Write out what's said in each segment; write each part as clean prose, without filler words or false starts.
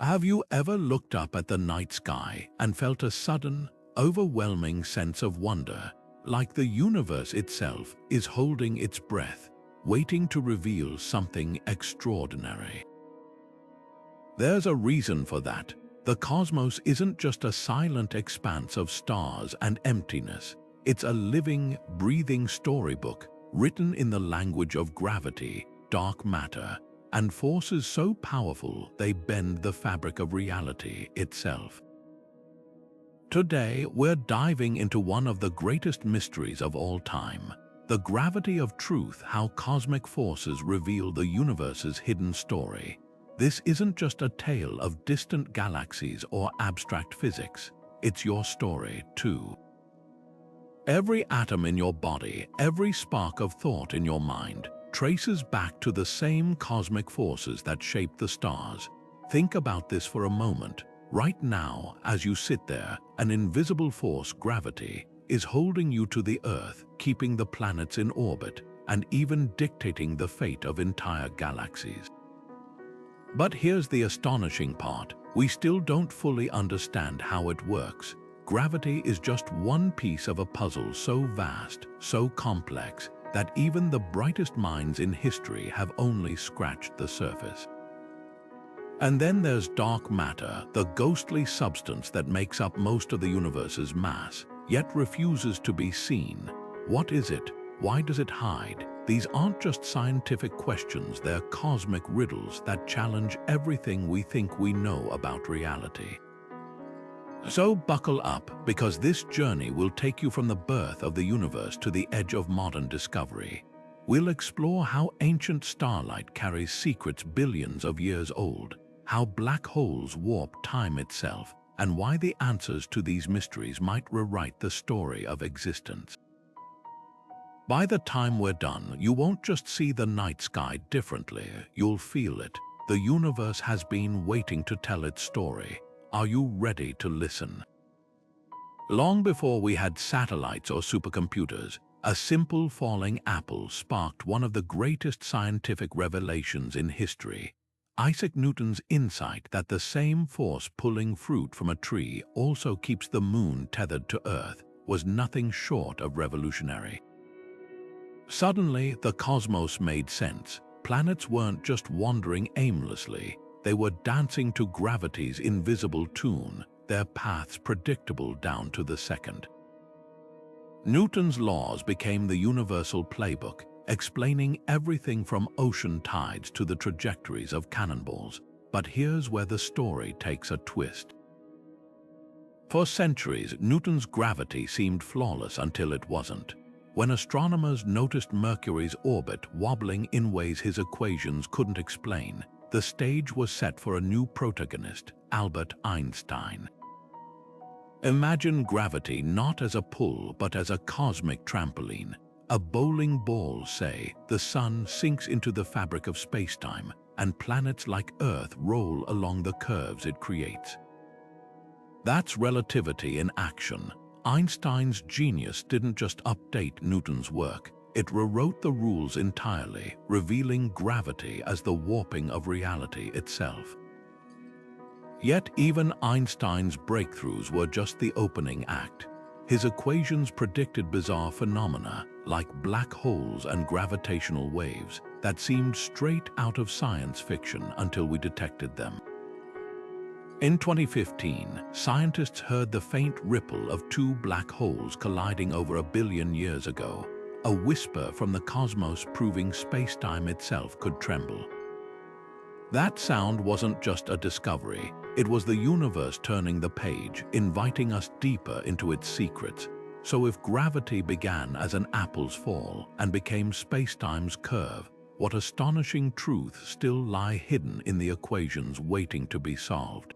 Have you ever looked up at the night sky and felt a sudden, overwhelming sense of wonder, like the universe itself is holding its breath, waiting to reveal something extraordinary? There's a reason for that. The cosmos isn't just a silent expanse of stars and emptiness. It's a living, breathing storybook written in the language of gravity, dark matter, and forces so powerful they bend the fabric of reality itself. Today, we're diving into one of the greatest mysteries of all time, the gravity of truth, how cosmic forces reveal the universe's hidden story. This isn't just a tale of distant galaxies or abstract physics. It's your story, too. Every atom in your body, every spark of thought in your mind, traces back to the same cosmic forces that shape the stars. Think about this for a moment. Right now, as you sit there, an invisible force, gravity, is holding you to the Earth, keeping the planets in orbit, and even dictating the fate of entire galaxies. But here's the astonishing part. We still don't fully understand how it works. Gravity is just one piece of a puzzle so vast, so complex, that even the brightest minds in history have only scratched the surface. And then there's dark matter, the ghostly substance that makes up most of the universe's mass, yet refuses to be seen. What is it? Why does it hide? These aren't just scientific questions, they're cosmic riddles that challenge everything we think we know about reality. So buckle up, because this journey will take you from the birth of the universe to the edge of modern discovery. We'll explore how ancient starlight carries secrets billions of years old, how black holes warp time itself, and why the answers to these mysteries might rewrite the story of existence. By the time we're done, you won't just see the night sky differently, you'll feel it. The universe has been waiting to tell its story. Are you ready to listen? Long before we had satellites or supercomputers, a simple falling apple sparked one of the greatest scientific revelations in history. Isaac Newton's insight that the same force pulling fruit from a tree also keeps the moon tethered to Earth was nothing short of revolutionary. Suddenly, the cosmos made sense. Planets weren't just wandering aimlessly. They were dancing to gravity's invisible tune, their paths predictable down to the second. Newton's laws became the universal playbook, explaining everything from ocean tides to the trajectories of cannonballs. But here's where the story takes a twist. For centuries, Newton's gravity seemed flawless until it wasn't. When astronomers noticed Mercury's orbit wobbling in ways his equations couldn't explain, the stage was set for a new protagonist, Albert Einstein. Imagine gravity not as a pull but as a cosmic trampoline. A bowling ball, say, the sun sinks into the fabric of spacetime, and planets like Earth roll along the curves it creates. That's relativity in action. Einstein's genius didn't just update Newton's work. It rewrote the rules entirely, revealing gravity as the warping of reality itself. Yet even Einstein's breakthroughs were just the opening act. His equations predicted bizarre phenomena like black holes and gravitational waves that seemed straight out of science fiction until we detected them. In 2015, scientists heard the faint ripple of two black holes colliding over 1 billion years ago. A whisper from the cosmos proving spacetime itself could tremble. That sound wasn't just a discovery, it was the universe turning the page, inviting us deeper into its secrets. So if gravity began as an apple's fall and became spacetime's curve, what astonishing truths still lie hidden in the equations waiting to be solved?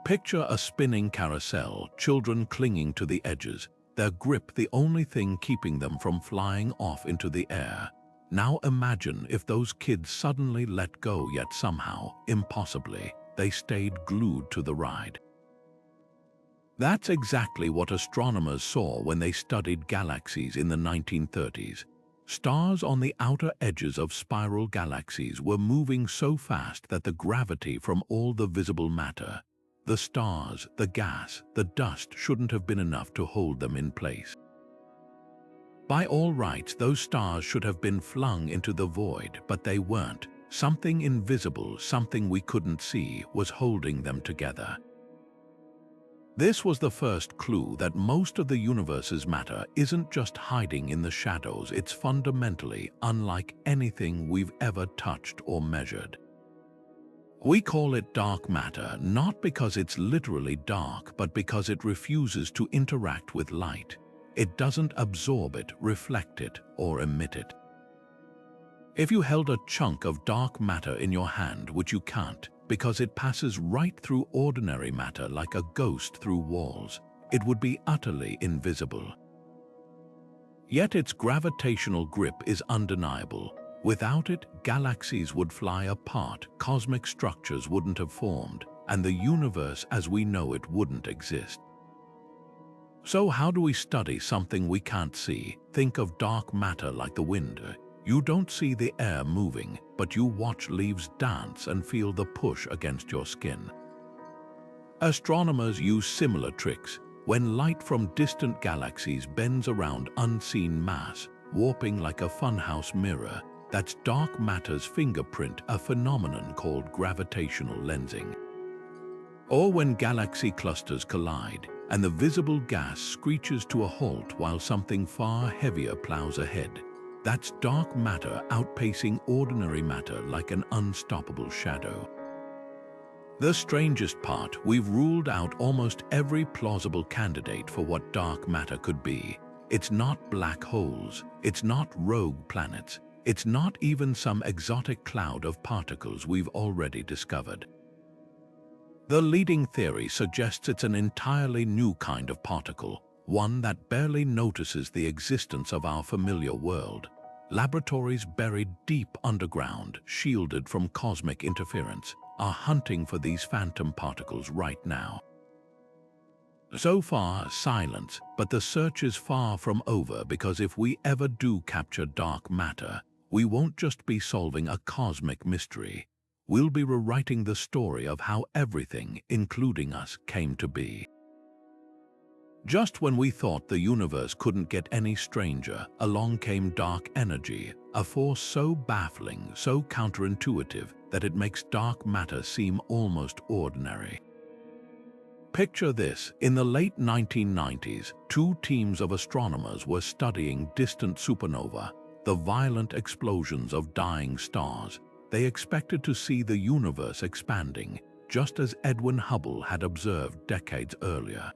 Picture a spinning carousel, children clinging to the edges, their grip the only thing keeping them from flying off into the air. Now imagine if those kids suddenly let go, yet somehow, impossibly, they stayed glued to the ride. That's exactly what astronomers saw when they studied galaxies in the 1930s. Stars on the outer edges of spiral galaxies were moving so fast that the gravity from all the visible matter, the stars, the gas, the dust, shouldn't have been enough to hold them in place. By all rights, those stars should have been flung into the void, but they weren't. Something invisible, something we couldn't see, was holding them together. This was the first clue that most of the universe's matter isn't just hiding in the shadows, it's fundamentally unlike anything we've ever touched or measured. We call it dark matter not because it's literally dark, but because it refuses to interact with light. It doesn't absorb it, reflect it, or emit it. If you held a chunk of dark matter in your hand, which you can't, because it passes right through ordinary matter like a ghost through walls, it would be utterly invisible. Yet its gravitational grip is undeniable. Without it, galaxies would fly apart, cosmic structures wouldn't have formed, and the universe as we know it wouldn't exist. So how do we study something we can't see? Think of dark matter like the wind. You don't see the air moving, but you watch leaves dance and feel the push against your skin. Astronomers use similar tricks. When light from distant galaxies bends around unseen mass, warping like a funhouse mirror, that's dark matter's fingerprint, a phenomenon called gravitational lensing. Or when galaxy clusters collide, and the visible gas screeches to a halt while something far heavier plows ahead. That's dark matter outpacing ordinary matter like an unstoppable shadow. The strangest part, we've ruled out almost every plausible candidate for what dark matter could be. It's not black holes, it's not rogue planets, it's not even some exotic cloud of particles we've already discovered. The leading theory suggests it's an entirely new kind of particle, one that barely notices the existence of our familiar world. Laboratories buried deep underground, shielded from cosmic interference, are hunting for these phantom particles right now. So far, silence, but the search is far from over, because if we ever do capture dark matter, we won't just be solving a cosmic mystery. We'll be rewriting the story of how everything, including us, came to be. Just when we thought the universe couldn't get any stranger, along came dark energy, a force so baffling, so counterintuitive, that it makes dark matter seem almost ordinary. Picture this: in the late 1990s, two teams of astronomers were studying distant supernova, the violent explosions of dying stars. They expected to see the universe expanding, just as Edwin Hubble had observed decades earlier.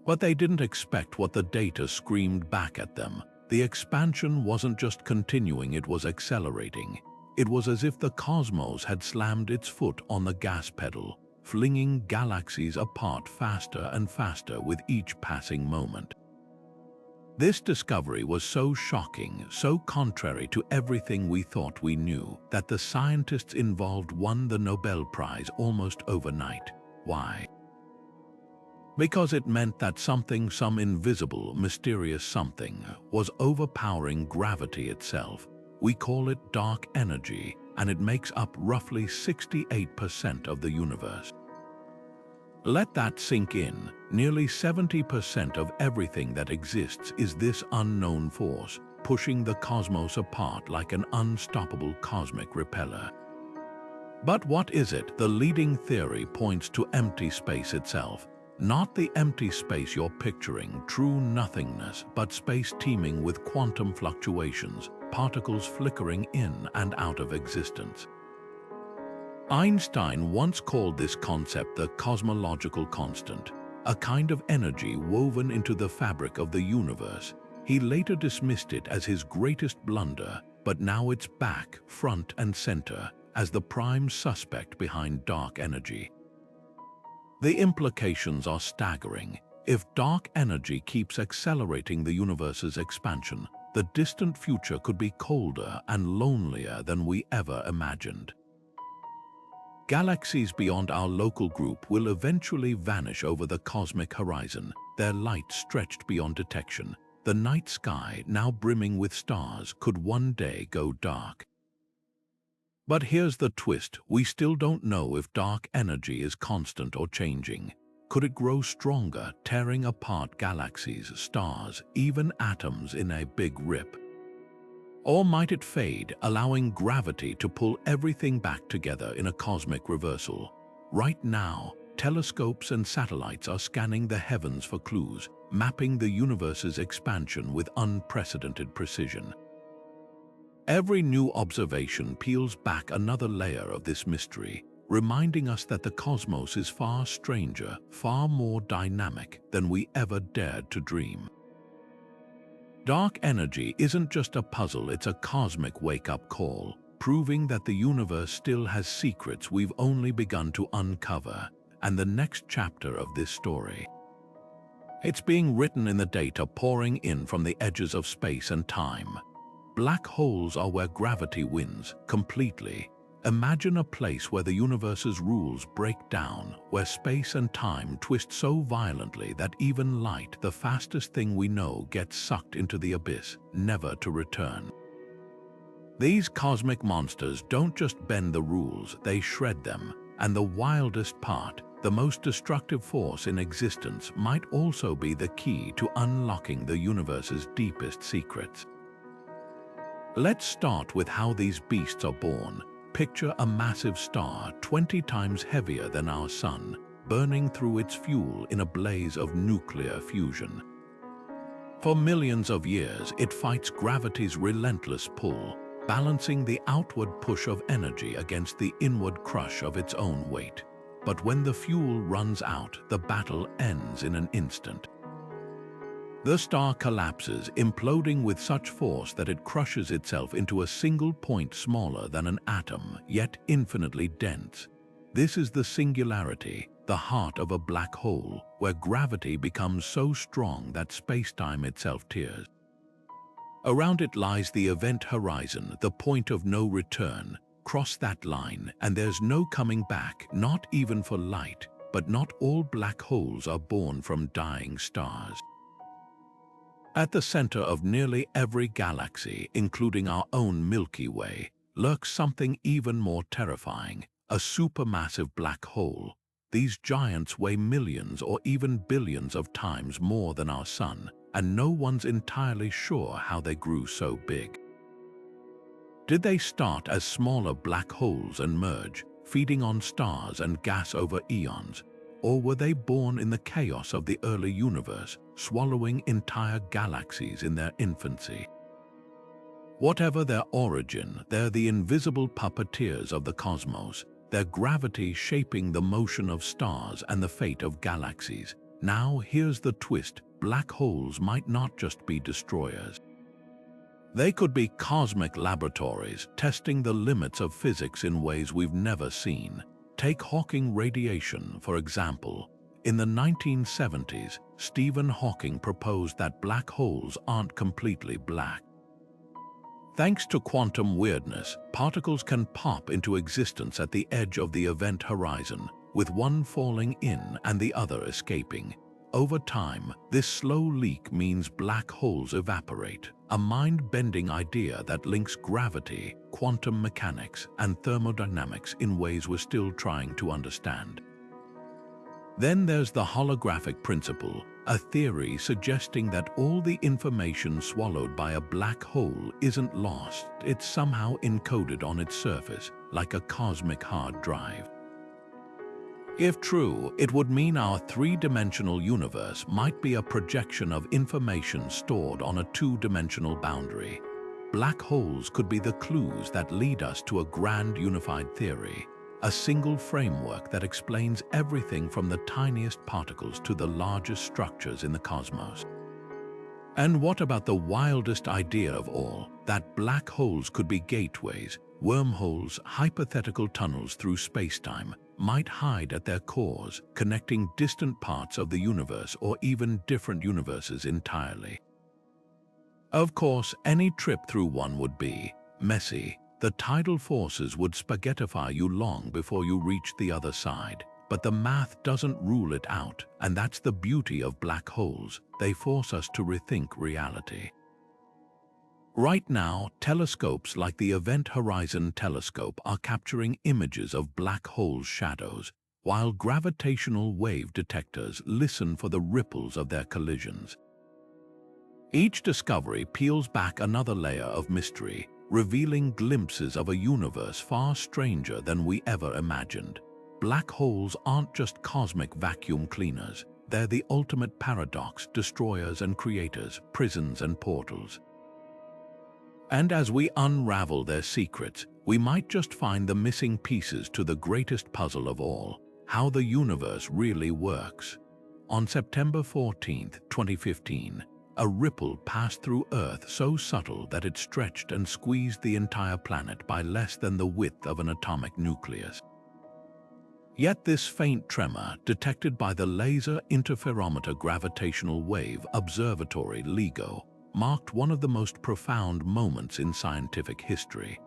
But they didn't expect what the data screamed back at them. The expansion wasn't just continuing, it was accelerating. It was as if the cosmos had slammed its foot on the gas pedal, flinging galaxies apart faster and faster with each passing moment. This discovery was so shocking, so contrary to everything we thought we knew, that the scientists involved won the Nobel Prize almost overnight. Why? Because it meant that something, some invisible, mysterious something, was overpowering gravity itself. We call it dark energy, and it makes up roughly 68% of the universe. Let that sink in. Nearly 70% of everything that exists is this unknown force, pushing the cosmos apart like an unstoppable cosmic repeller. But what is it? The leading theory points to empty space itself. Not the empty space you're picturing, true nothingness, but space teeming with quantum fluctuations, particles flickering in and out of existence. Einstein once called this concept the cosmological constant, a kind of energy woven into the fabric of the universe. He later dismissed it as his greatest blunder, but now it's back, front and center, as the prime suspect behind dark energy. The implications are staggering. If dark energy keeps accelerating the universe's expansion, the distant future could be colder and lonelier than we ever imagined. Galaxies beyond our local group will eventually vanish over the cosmic horizon, their light stretched beyond detection. the night sky, now brimming with stars, could one day go dark. But here's the twist: we still don't know if dark energy is constant or changing. Could it grow stronger, tearing apart galaxies, stars, even atoms in a big rip? Or might it fade, allowing gravity to pull everything back together in a cosmic reversal? Right now, telescopes and satellites are scanning the heavens for clues, mapping the universe's expansion with unprecedented precision. Every new observation peels back another layer of this mystery, reminding us that the cosmos is far stranger, far more dynamic than we ever dared to dream. Dark energy isn't just a puzzle, it's a cosmic wake-up call, proving that the universe still has secrets we've only begun to uncover, and the next chapter of this story. It's being written in the data pouring in from the edges of space and time. Black holes are where gravity wins completely. Imagine a place where the universe's rules break down, where space and time twist so violently that even light, the fastest thing we know, gets sucked into the abyss, never to return. These cosmic monsters don't just bend the rules, they shred them. And the wildest part, the most destructive force in existence, might also be the key to unlocking the universe's deepest secrets. Let's start with how these beasts are born. Picture a massive star 20 times heavier than our Sun, burning through its fuel in a blaze of nuclear fusion. For millions of years, it fights gravity's relentless pull, balancing the outward push of energy against the inward crush of its own weight. But when the fuel runs out, the battle ends in an instant. The star collapses, imploding with such force that it crushes itself into a single point smaller than an atom, yet infinitely dense. This is the singularity, the heart of a black hole, where gravity becomes so strong that spacetime itself tears. Around it lies the event horizon, the point of no return. Cross that line, and there's no coming back, not even for light. But not all black holes are born from dying stars. At the center of nearly every galaxy, including our own Milky Way, lurks something even more terrifying: a supermassive black hole. These giants weigh millions or even billions of times more than our Sun, and no one's entirely sure how they grew so big. Did they start as smaller black holes and merge, feeding on stars and gas over eons? Or were they born in the chaos of the early universe, swallowing entire galaxies in their infancy? Whatever their origin, they're the invisible puppeteers of the cosmos, their gravity shaping the motion of stars and the fate of galaxies. Now here's the twist: black holes might not just be destroyers. They could be cosmic laboratories, testing the limits of physics in ways we've never seen. Take Hawking radiation, for example. In the 1970s, Stephen Hawking proposed that black holes aren't completely black. Thanks to quantum weirdness, particles can pop into existence at the edge of the event horizon, with one falling in and the other escaping. Over time, this slow leak means black holes evaporate, a mind-bending idea that links gravity, quantum mechanics, and thermodynamics in ways we're still trying to understand. Then there's the holographic principle, a theory suggesting that all the information swallowed by a black hole isn't lost, it's somehow encoded on its surface, like a cosmic hard drive. If true, it would mean our three-dimensional universe might be a projection of information stored on a two-dimensional boundary. Black holes could be the clues that lead us to a grand unified theory, a single framework that explains everything from the tiniest particles to the largest structures in the cosmos. And what about the wildest idea of all, that black holes could be gateways, wormholes, hypothetical tunnels through spacetime, might hide at their cores, connecting distant parts of the universe or even different universes entirely. Of course, any trip through one would be messy. The tidal forces would spaghettify you long before you reached the other side. but the math doesn't rule it out, and that's the beauty of black holes. They force us to rethink reality. Right now, telescopes like the Event Horizon Telescope are capturing images of black holes' shadows, while gravitational wave detectors listen for the ripples of their collisions. Each discovery peels back another layer of mystery, revealing glimpses of a universe far stranger than we ever imagined. Black holes aren't just cosmic vacuum cleaners. They're the ultimate paradox, destroyers and creators, prisons and portals. And as we unravel their secrets, we might just find the missing pieces to the greatest puzzle of all, how the universe really works. On September 14, 2015, a ripple passed through Earth so subtle that it stretched and squeezed the entire planet by less than the width of an atomic nucleus. Yet this faint tremor, detected by the Laser Interferometer Gravitational Wave Observatory LIGO, marked one of the most profound moments in scientific history.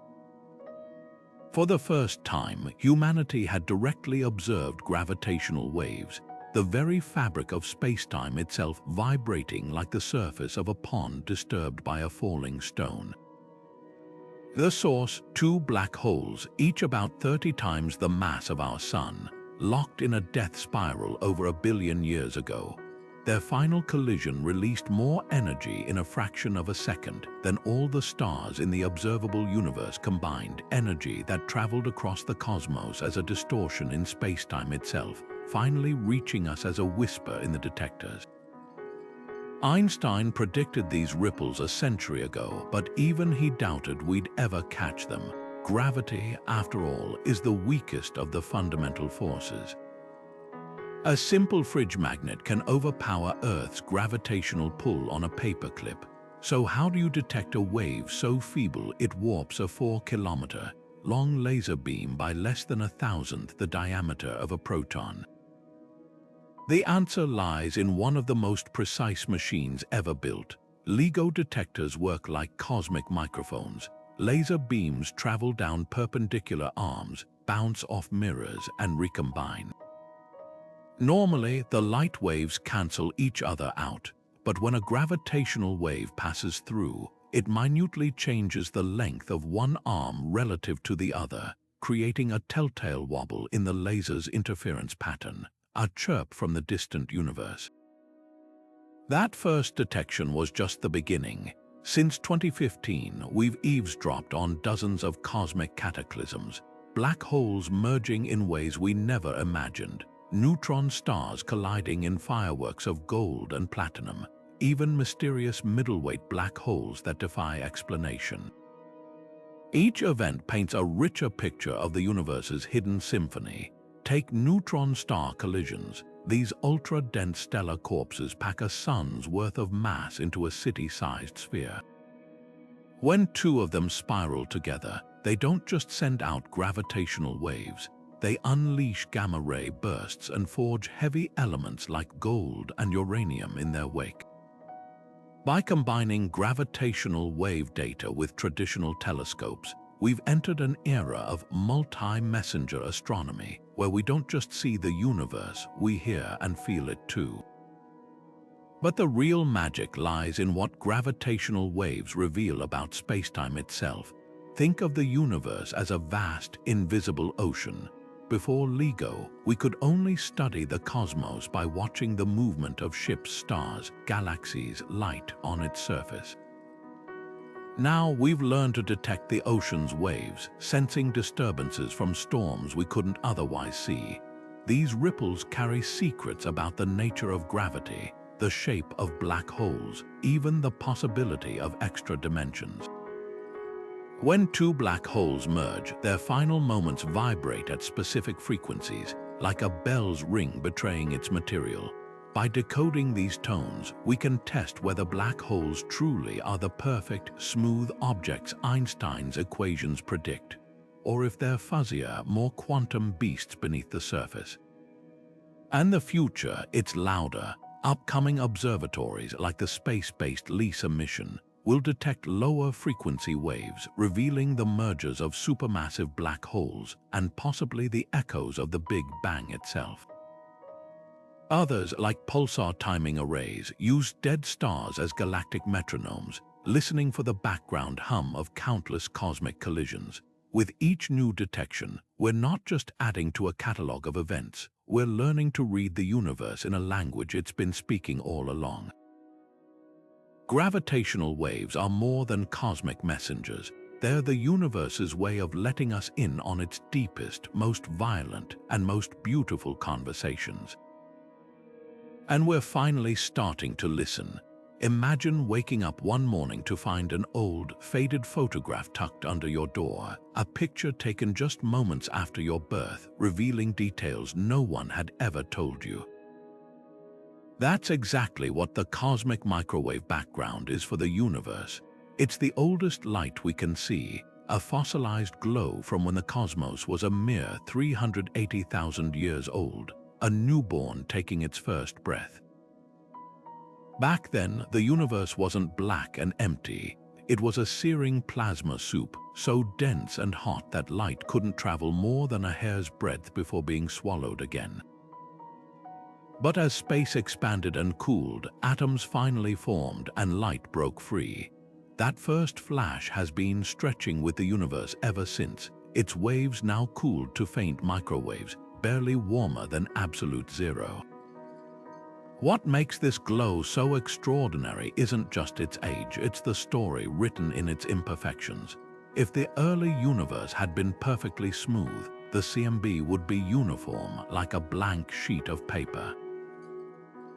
For the first time, humanity had directly observed gravitational waves, the very fabric of spacetime itself vibrating like the surface of a pond disturbed by a falling stone. The source, two black holes, each about 30 times the mass of our Sun, locked in a death spiral over 1 billion years ago. Their final collision released more energy in a fraction of a second than all the stars in the observable universe combined, energy that traveled across the cosmos as a distortion in spacetime itself, finally reaching us as a whisper in the detectors. Einstein predicted these ripples a century ago, but even he doubted we'd ever catch them. Gravity, after all, is the weakest of the fundamental forces. A simple fridge magnet can overpower Earth's gravitational pull on a paperclip. So how do you detect a wave so feeble it warps a 4-kilometer-long laser beam by less than 1,000th the diameter of a proton? The answer lies in one of the most precise machines ever built. LIGO detectors work like cosmic microphones. Laser beams travel down perpendicular arms, bounce off mirrors, and recombine. Normally, the light waves cancel each other out, but when a gravitational wave passes through, it minutely changes the length of one arm relative to the other, creating a telltale wobble in the laser's interference pattern, a chirp from the distant universe. That first detection was just the beginning. Since 2015, we've eavesdropped on dozens of cosmic cataclysms, black holes merging in ways we never imagined, neutron stars colliding in fireworks of gold and platinum, even mysterious middleweight black holes that defy explanation. Each event paints a richer picture of the universe's hidden symphony. Take neutron star collisions. These ultra-dense stellar corpses pack a sun's worth of mass into a city-sized sphere. When two of them spiral together, they don't just send out gravitational waves. They unleash gamma-ray bursts and forge heavy elements like gold and uranium in their wake. By combining gravitational wave data with traditional telescopes, we've entered an era of multi-messenger astronomy, where we don't just see the universe, we hear and feel it too. But the real magic lies in what gravitational waves reveal about spacetime itself. Think of the universe as a vast, invisible ocean. Before LIGO, we could only study the cosmos by watching the movement of ships, stars, galaxies, light on its surface. Now we've learned to detect the ocean's waves, sensing disturbances from storms we couldn't otherwise see. These ripples carry secrets about the nature of gravity, the shape of black holes, even the possibility of extra dimensions. When two black holes merge, their final moments vibrate at specific frequencies, like a bell's ring betraying its material. By decoding these tones, we can test whether black holes truly are the perfect, smooth objects Einstein's equations predict, or if they're fuzzier, more quantum beasts beneath the surface. And the future, it's louder. Upcoming observatories like the space-based LISA mission will detect lower frequency waves, revealing the mergers of supermassive black holes and possibly the echoes of the Big Bang itself. Others, like pulsar timing arrays, use dead stars as galactic metronomes, listening for the background hum of countless cosmic collisions. With each new detection, we're not just adding to a catalog of events, we're learning to read the universe in a language it's been speaking all along. Gravitational waves are more than cosmic messengers. They're the universe's way of letting us in on its deepest, most violent, and most beautiful conversations. And we're finally starting to listen. Imagine waking up one morning to find an old, faded photograph tucked under your door, a picture taken just moments after your birth, revealing details no one had ever told you. That's exactly what the cosmic microwave background is for the universe. It's the oldest light we can see, a fossilized glow from when the cosmos was a mere 380,000 years old, a newborn taking its first breath. Back then, the universe wasn't black and empty. It was a searing plasma soup, so dense and hot that light couldn't travel more than a hair's breadth before being swallowed again. But as space expanded and cooled, atoms finally formed and light broke free. That first flash has been stretching with the universe ever since, its waves now cooled to faint microwaves, barely warmer than absolute zero. What makes this glow so extraordinary isn't just its age, it's the story written in its imperfections. If the early universe had been perfectly smooth, the CMB would be uniform, like a blank sheet of paper.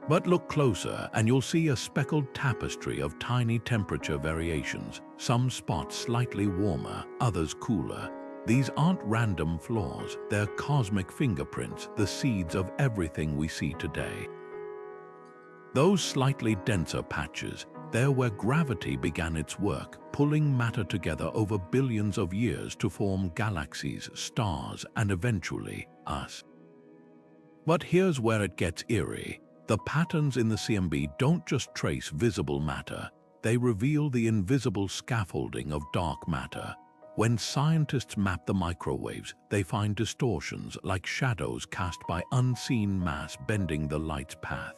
But look closer and you'll see a speckled tapestry of tiny temperature variations, some spots slightly warmer, others cooler. These aren't random flaws, they're cosmic fingerprints, the seeds of everything we see today. Those slightly denser patches, they're where gravity began its work, pulling matter together over billions of years to form galaxies, stars, and eventually, us. But here's where it gets eerie. The patterns in the CMB don't just trace visible matter, they reveal the invisible scaffolding of dark matter. When scientists map the microwaves, they find distortions like shadows cast by unseen mass bending the light's path.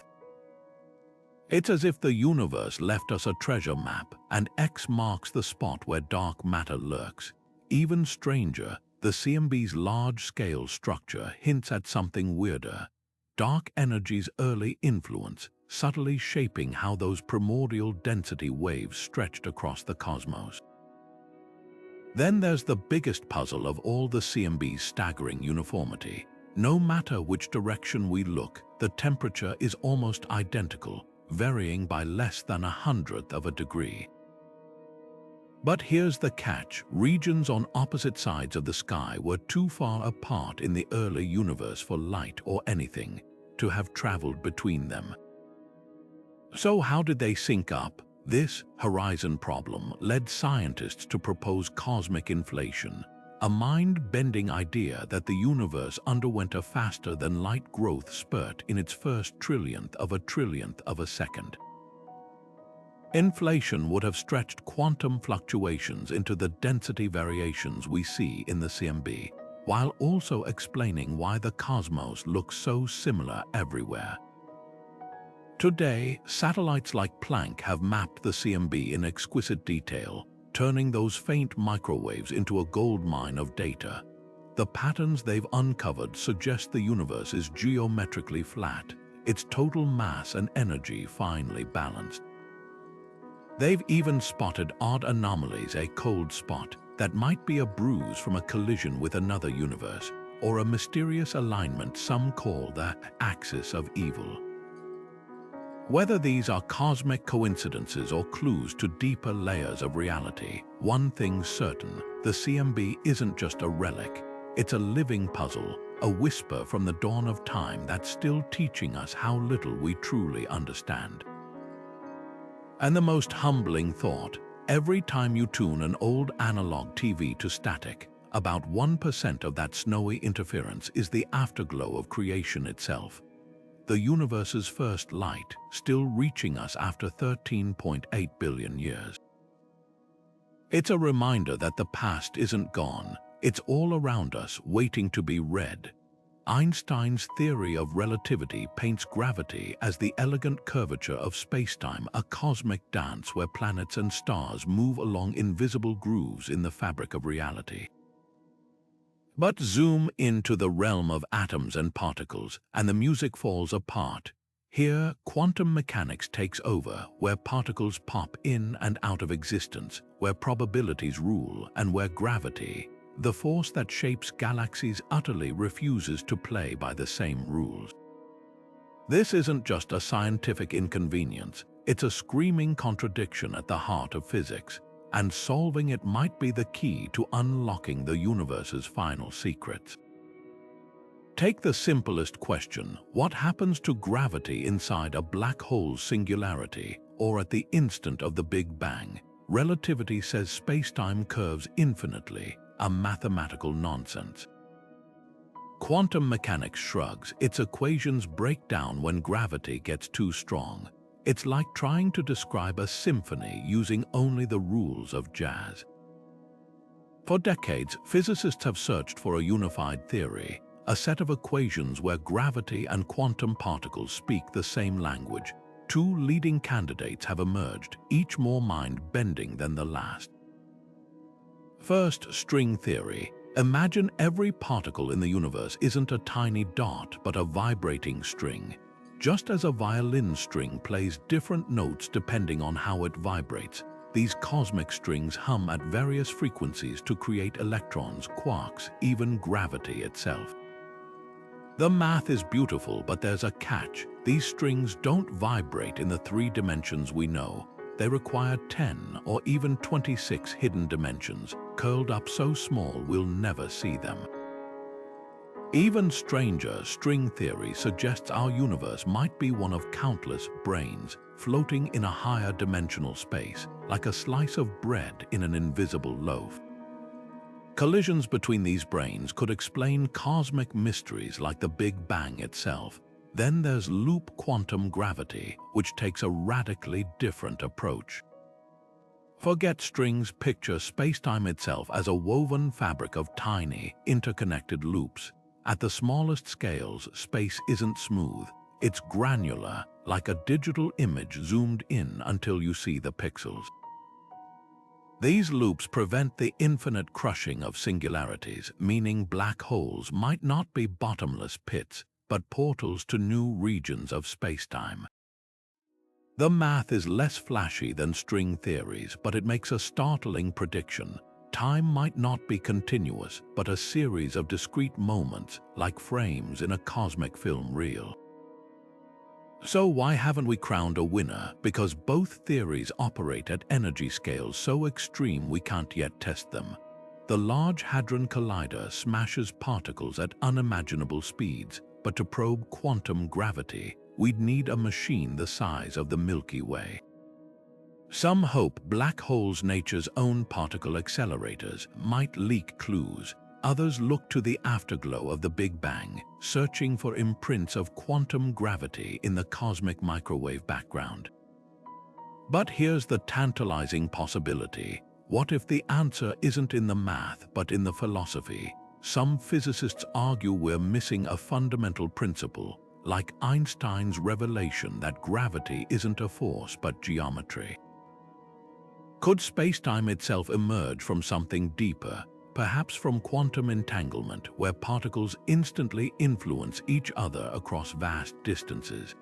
It's as if the universe left us a treasure map, and X marks the spot where dark matter lurks. Even stranger, the CMB's large-scale structure hints at something weirder. Dark energy's early influence, subtly shaping how those primordial density waves stretched across the cosmos. Then there's the biggest puzzle of all, the CMB's staggering uniformity. No matter which direction we look, the temperature is almost identical, varying by less than 1/100th of a degree. But here's the catch: regions on opposite sides of the sky were too far apart in the early universe for light or anything to have traveled between them. So how did they sync up? This horizon problem led scientists to propose cosmic inflation, a mind-bending idea that the universe underwent a faster-than-light growth spurt in its first trillionth of a second. Inflation would have stretched quantum fluctuations into the density variations we see in the CMB, while also explaining why the cosmos looks so similar everywhere. Today, satellites like Planck have mapped the CMB in exquisite detail, turning those faint microwaves into a goldmine of data. The patterns they've uncovered suggest the universe is geometrically flat, its total mass and energy finely balanced. They've even spotted odd anomalies, a cold spot that might be a bruise from a collision with another universe, or a mysterious alignment some call the axis of evil. Whether these are cosmic coincidences or clues to deeper layers of reality, one thing's certain: the CMB isn't just a relic, it's a living puzzle, a whisper from the dawn of time that's still teaching us how little we truly understand. And the most humbling thought: every time you tune an old analog TV to static, about 1% of that snowy interference is the afterglow of creation itself. The universe's first light, still reaching us after 13.8 billion years. It's a reminder that the past isn't gone. It's all around us, waiting to be read. Einstein's theory of relativity paints gravity as the elegant curvature of spacetime, a cosmic dance where planets and stars move along invisible grooves in the fabric of reality. But zoom into the realm of atoms and particles, and the music falls apart. Here, quantum mechanics takes over, where particles pop in and out of existence, where probabilities rule, and where gravity, the force that shapes galaxies, utterly refuses to play by the same rules. This isn't just a scientific inconvenience, it's a screaming contradiction at the heart of physics, and solving it might be the key to unlocking the universe's final secrets. Take the simplest question: what happens to gravity inside a black hole's singularity, or at the instant of the Big Bang? Relativity says spacetime curves infinitely, a mathematical nonsense. Quantum mechanics shrugs. Its equations break down when gravity gets too strong. It's like trying to describe a symphony using only the rules of jazz. For decades, physicists have searched for a unified theory, a set of equations where gravity and quantum particles speak the same language. Two leading candidates have emerged, each more mind-bending than the last. First, string theory. Imagine every particle in the universe isn't a tiny dot but a vibrating string. Just as a violin string plays different notes depending on how it vibrates, these cosmic strings hum at various frequencies to create electrons, quarks, even gravity itself. The math is beautiful, but there's a catch. These strings don't vibrate in the 3 dimensions we know. They require 10 or even 26 hidden dimensions, curled up so small we'll never see them. Even stranger, string theory suggests our universe might be one of countless brains floating in a higher dimensional space, like a slice of bread in an invisible loaf. Collisions between these brains could explain cosmic mysteries like the Big Bang itself. Then there's loop quantum gravity, which takes a radically different approach. Forget strings, picture spacetime itself as a woven fabric of tiny, interconnected loops. At the smallest scales, space isn't smooth. It's granular, like a digital image zoomed in until you see the pixels. These loops prevent the infinite crushing of singularities, meaning black holes might not be bottomless pits, but portals to new regions of spacetime. The math is less flashy than string theories, but it makes a startling prediction. Time might not be continuous, but a series of discrete moments, like frames in a cosmic film reel. So why haven't we crowned a winner? Because both theories operate at energy scales so extreme we can't yet test them. The Large Hadron Collider smashes particles at unimaginable speeds, but to probe quantum gravity, we'd need a machine the size of the Milky Way. Some hope black holes, nature's own particle accelerators, might leak clues. Others look to the afterglow of the Big Bang, searching for imprints of quantum gravity in the cosmic microwave background. But here's the tantalizing possibility. What if the answer isn't in the math, but in the philosophy? Some physicists argue we're missing a fundamental principle, like Einstein's revelation that gravity isn't a force but geometry. Could spacetime itself emerge from something deeper? Perhaps from quantum entanglement, where particles instantly influence each other across vast distances.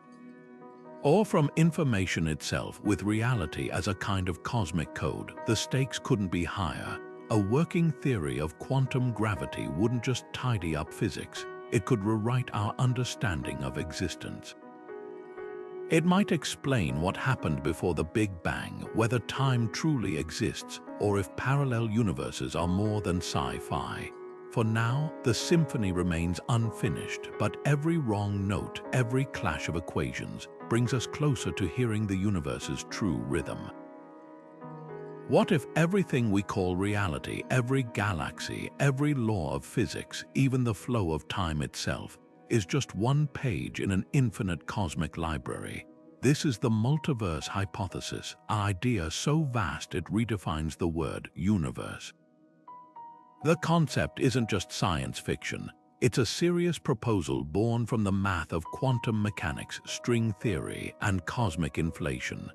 Or from information itself, with reality as a kind of cosmic code. The stakes couldn't be higher. A working theory of quantum gravity wouldn't just tidy up physics, it could rewrite our understanding of existence. It might explain what happened before the Big Bang, whether time truly exists, or if parallel universes are more than sci-fi. For now, the symphony remains unfinished, but every wrong note, every clash of equations, brings us closer to hearing the universe's true rhythm. What if everything we call reality, every galaxy, every law of physics, even the flow of time itself, is just one page in an infinite cosmic library? This is the multiverse hypothesis, an idea so vast it redefines the word universe. The concept isn't just science fiction. It's a serious proposal born from the math of quantum mechanics, string theory, and cosmic inflation.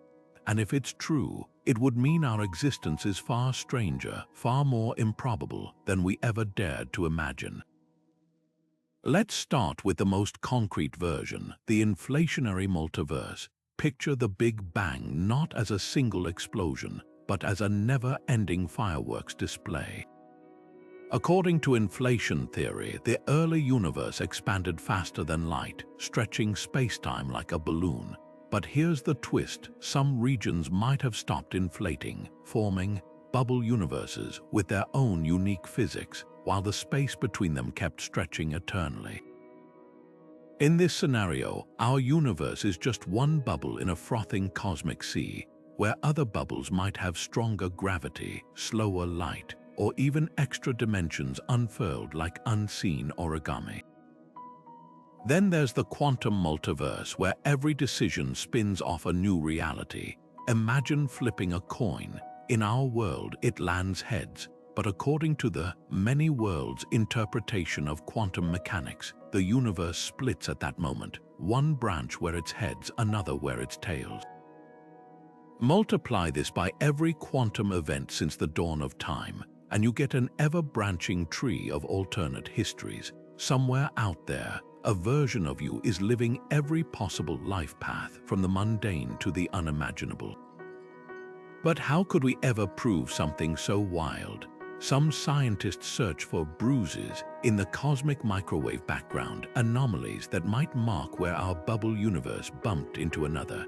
And if it's true, it would mean our existence is far stranger, far more improbable than we ever dared to imagine. Let's start with the most concrete version, the inflationary multiverse. Picture the Big Bang not as a single explosion, but as a never-ending fireworks display. According to inflation theory, the early universe expanded faster than light, stretching spacetime like a balloon. But here's the twist: some regions might have stopped inflating, forming bubble universes with their own unique physics, while the space between them kept stretching eternally. In this scenario, our universe is just one bubble in a frothing cosmic sea, where other bubbles might have stronger gravity, slower light, or even extra dimensions unfurled like unseen origami. Then there's the quantum multiverse, where every decision spins off a new reality. Imagine flipping a coin. In our world, it lands heads, but according to the many worlds interpretation of quantum mechanics, the universe splits at that moment, one branch where it's heads, another where it's tails. Multiply this by every quantum event since the dawn of time, and you get an ever-branching tree of alternate histories. Somewhere out there, a version of you is living every possible life path, from the mundane to the unimaginable. But how could we ever prove something so wild? Some scientists search for bruises in the cosmic microwave background, anomalies that might mark where our bubble universe bumped into another.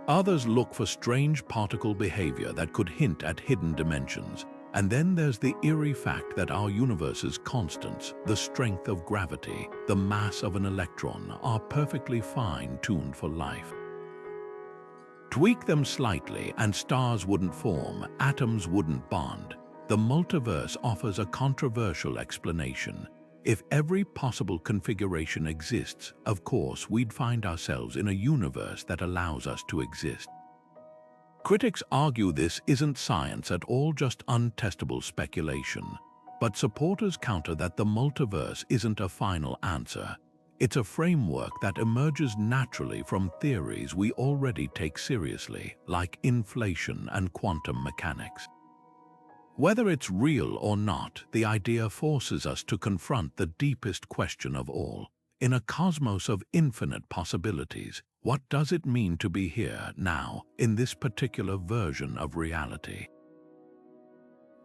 Others look for strange particle behavior that could hint at hidden dimensions. And then there's the eerie fact that our universe's constants, the strength of gravity, the mass of an electron, are perfectly fine-tuned for life. Tweak them slightly and stars wouldn't form, atoms wouldn't bond. The multiverse offers a controversial explanation. If every possible configuration exists, of course we'd find ourselves in a universe that allows us to exist. Critics argue this isn't science at all, just untestable speculation. But supporters counter that the multiverse isn't a final answer. It's a framework that emerges naturally from theories we already take seriously, like inflation and quantum mechanics. Whether it's real or not, the idea forces us to confront the deepest question of all. In a cosmos of infinite possibilities, what does it mean to be here, now, in this particular version of reality?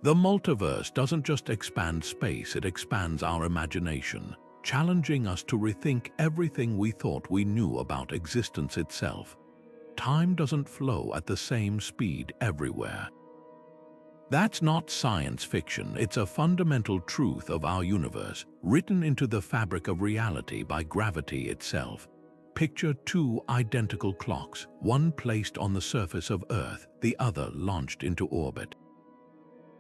The multiverse doesn't just expand space, it expands our imagination, challenging us to rethink everything we thought we knew about existence itself. Time doesn't flow at the same speed everywhere. That's not science fiction, it's a fundamental truth of our universe, written into the fabric of reality by gravity itself. Picture two identical clocks, one placed on the surface of Earth, the other launched into orbit.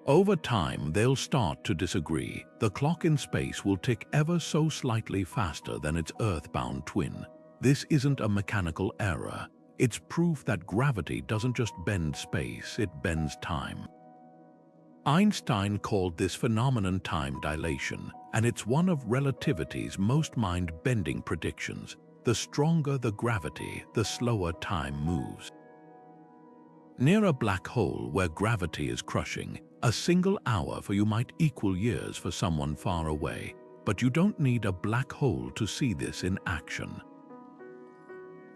Over time, they'll start to disagree. The clock in space will tick ever so slightly faster than its Earth-bound twin. This isn't a mechanical error. It's proof that gravity doesn't just bend space, it bends time. Einstein called this phenomenon time dilation, and it's one of relativity's most mind-bending predictions. The stronger the gravity, the slower time moves. Near a black hole where gravity is crushing, a single hour for you might equal years for someone far away, but you don't need a black hole to see this in action.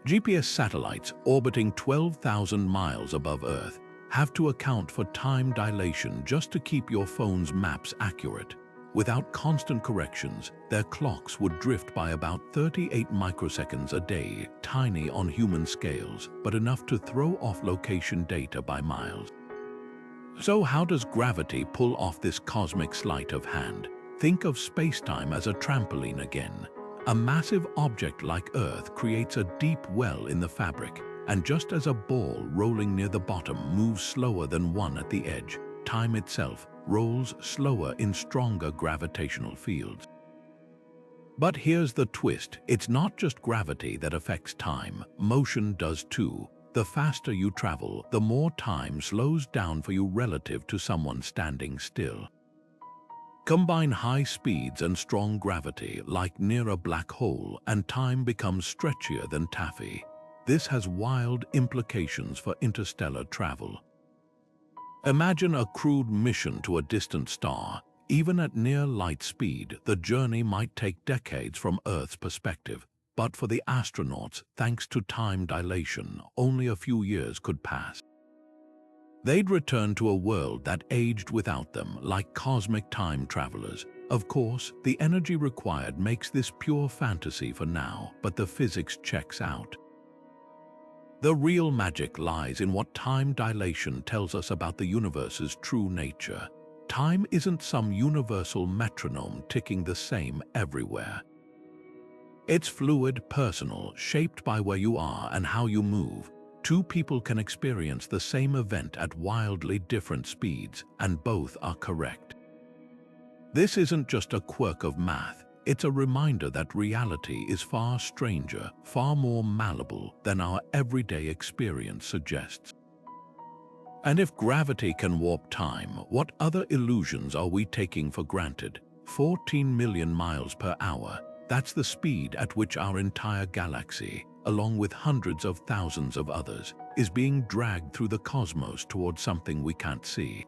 GPS satellites orbiting 12,000 miles above Earth have to account for time dilation just to keep your phone's maps accurate. Without constant corrections, their clocks would drift by about 38 microseconds a day, tiny on human scales, but enough to throw off location data by miles. So how does gravity pull off this cosmic sleight of hand? Think of spacetime as a trampoline again. A massive object like Earth creates a deep well in the fabric, and just as a ball rolling near the bottom moves slower than one at the edge, time itself rolls slower in stronger gravitational fields. But here's the twist. It's not just gravity that affects time. Motion does too. The faster you travel, the more time slows down for you relative to someone standing still. Combine high speeds and strong gravity, like near a black hole, and time becomes stretchier than taffy. This has wild implications for interstellar travel. Imagine a crewed mission to a distant star. Even at near light speed, the journey might take decades from Earth's perspective. But for the astronauts, thanks to time dilation, only a few years could pass. They'd return to a world that aged without them, like cosmic time travelers. Of course, the energy required makes this pure fantasy for now, but the physics checks out. The real magic lies in what time dilation tells us about the universe's true nature. Time isn't some universal metronome ticking the same everywhere. It's fluid, personal, shaped by where you are and how you move. Two people can experience the same event at wildly different speeds, and both are correct. This isn't just a quirk of math. It's a reminder that reality is far stranger, far more malleable than our everyday experience suggests. And if gravity can warp time, what other illusions are we taking for granted? 14 million miles per hour. That's the speed at which our entire galaxy, along with hundreds of thousands of others, is being dragged through the cosmos towards something we can't see.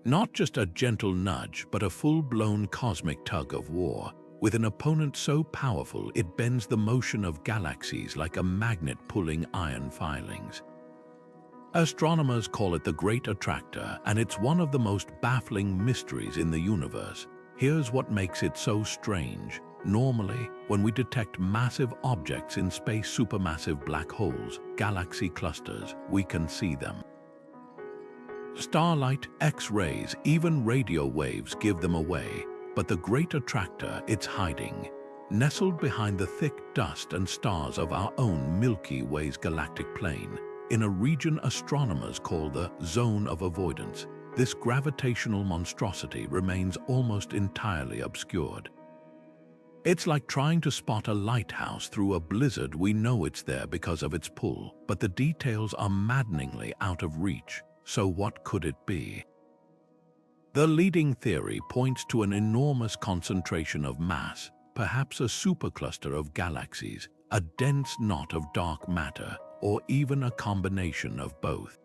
Not just a gentle nudge, but a full-blown cosmic tug of war, with an opponent so powerful it bends the motion of galaxies like a magnet pulling iron filings. Astronomers call it the Great Attractor, and it's one of the most baffling mysteries in the universe. Here's what makes it so strange. Normally, when we detect massive objects in space, supermassive black holes, galaxy clusters, we can see them. Starlight, X-rays, even radio waves give them away, but the Great Attractor, it's hiding. Nestled behind the thick dust and stars of our own Milky Way's galactic plane, in a region astronomers call the zone of avoidance, this gravitational monstrosity remains almost entirely obscured. It's like trying to spot a lighthouse through a blizzard. We know it's there because of its pull, but the details are maddeningly out of reach. So what could it be? The leading theory points to an enormous concentration of mass, perhaps a supercluster of galaxies, a dense knot of dark matter, or even a combination of both.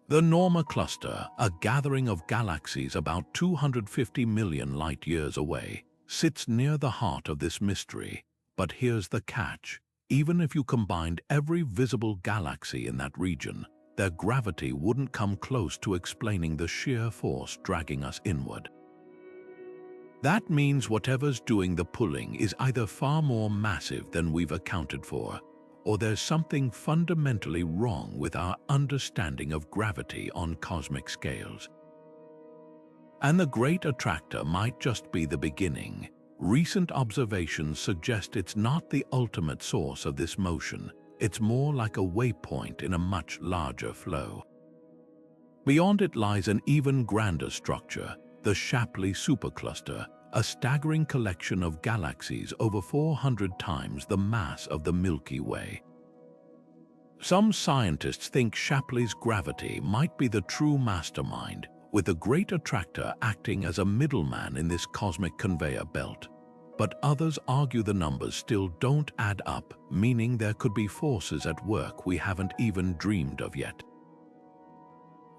The Norma Cluster, a gathering of galaxies about 250 million light-years away, sits near the heart of this mystery. But here's the catch. Even if you combined every visible galaxy in that region, their gravity wouldn't come close to explaining the sheer force dragging us inward. That means whatever's doing the pulling is either far more massive than we've accounted for, or there's something fundamentally wrong with our understanding of gravity on cosmic scales. And the Great Attractor might just be the beginning. Recent observations suggest it's not the ultimate source of this motion. It's more like a waypoint in a much larger flow. Beyond it lies an even grander structure, the Shapley supercluster, a staggering collection of galaxies over 400 times the mass of the Milky Way. Some scientists think Shapley's gravity might be the true mastermind, with the Great Attractor acting as a middleman in this cosmic conveyor belt. But others argue the numbers still don't add up, meaning there could be forces at work we haven't even dreamed of yet.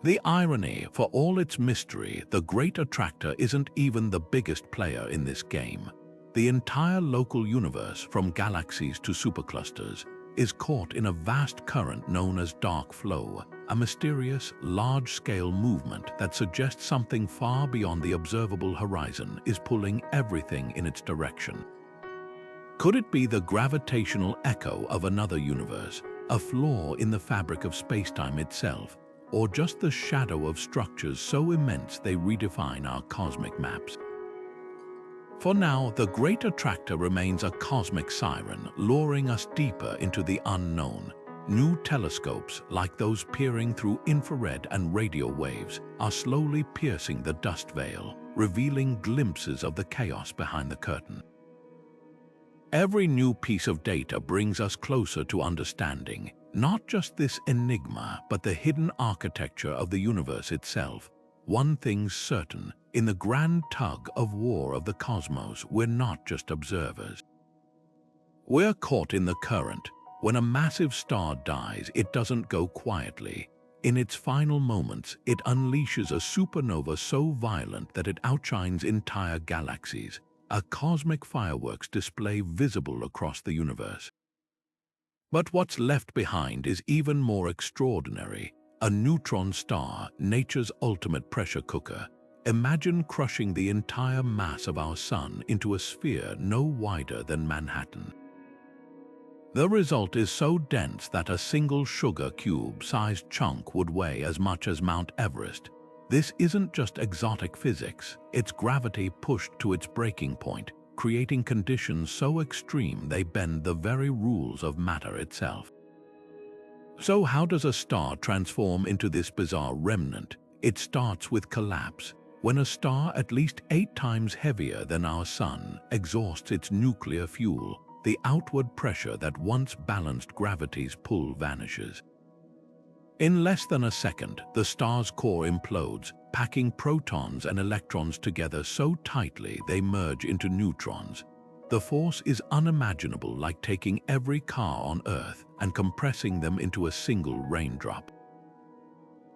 The irony, for all its mystery, the Great Attractor isn't even the biggest player in this game. The entire local universe, from galaxies to superclusters, is caught in a vast current known as dark flow, a mysterious, large-scale movement that suggests something far beyond the observable horizon is pulling everything in its direction. Could it be the gravitational echo of another universe, a flaw in the fabric of spacetime itself, or just the shadow of structures so immense they redefine our cosmic maps? For now, the Great Attractor remains a cosmic siren, luring us deeper into the unknown. New telescopes, like those peering through infrared and radio waves, are slowly piercing the dust veil. revealing glimpses of the chaos behind the curtain. Every new piece of data brings us closer to understanding not just this enigma, but the hidden architecture of the universe itself. One thing's certain, in the grand tug of war of the cosmos, we're not just observers. We're caught in the current. When a massive star dies, it doesn't go quietly. In its final moments, it unleashes a supernova so violent that it outshines entire galaxies, a cosmic fireworks display visible across the universe. But what's left behind is even more extraordinary. A neutron star, nature's ultimate pressure cooker. Imagine crushing the entire mass of our sun into a sphere no wider than Manhattan. The result is so dense that a single sugar cube-sized chunk would weigh as much as Mount Everest. This isn't just exotic physics, it's gravity pushed to its breaking point, creating conditions so extreme they bend the very rules of matter itself. So how does a star transform into this bizarre remnant? It starts with collapse. When a star at least 8 times heavier than our sun exhausts its nuclear fuel, the outward pressure that once balanced gravity's pull vanishes. In less than a second, the star's core implodes, packing protons and electrons together so tightly they merge into neutrons. The force is unimaginable, like taking every car on Earth and compressing them into a single raindrop.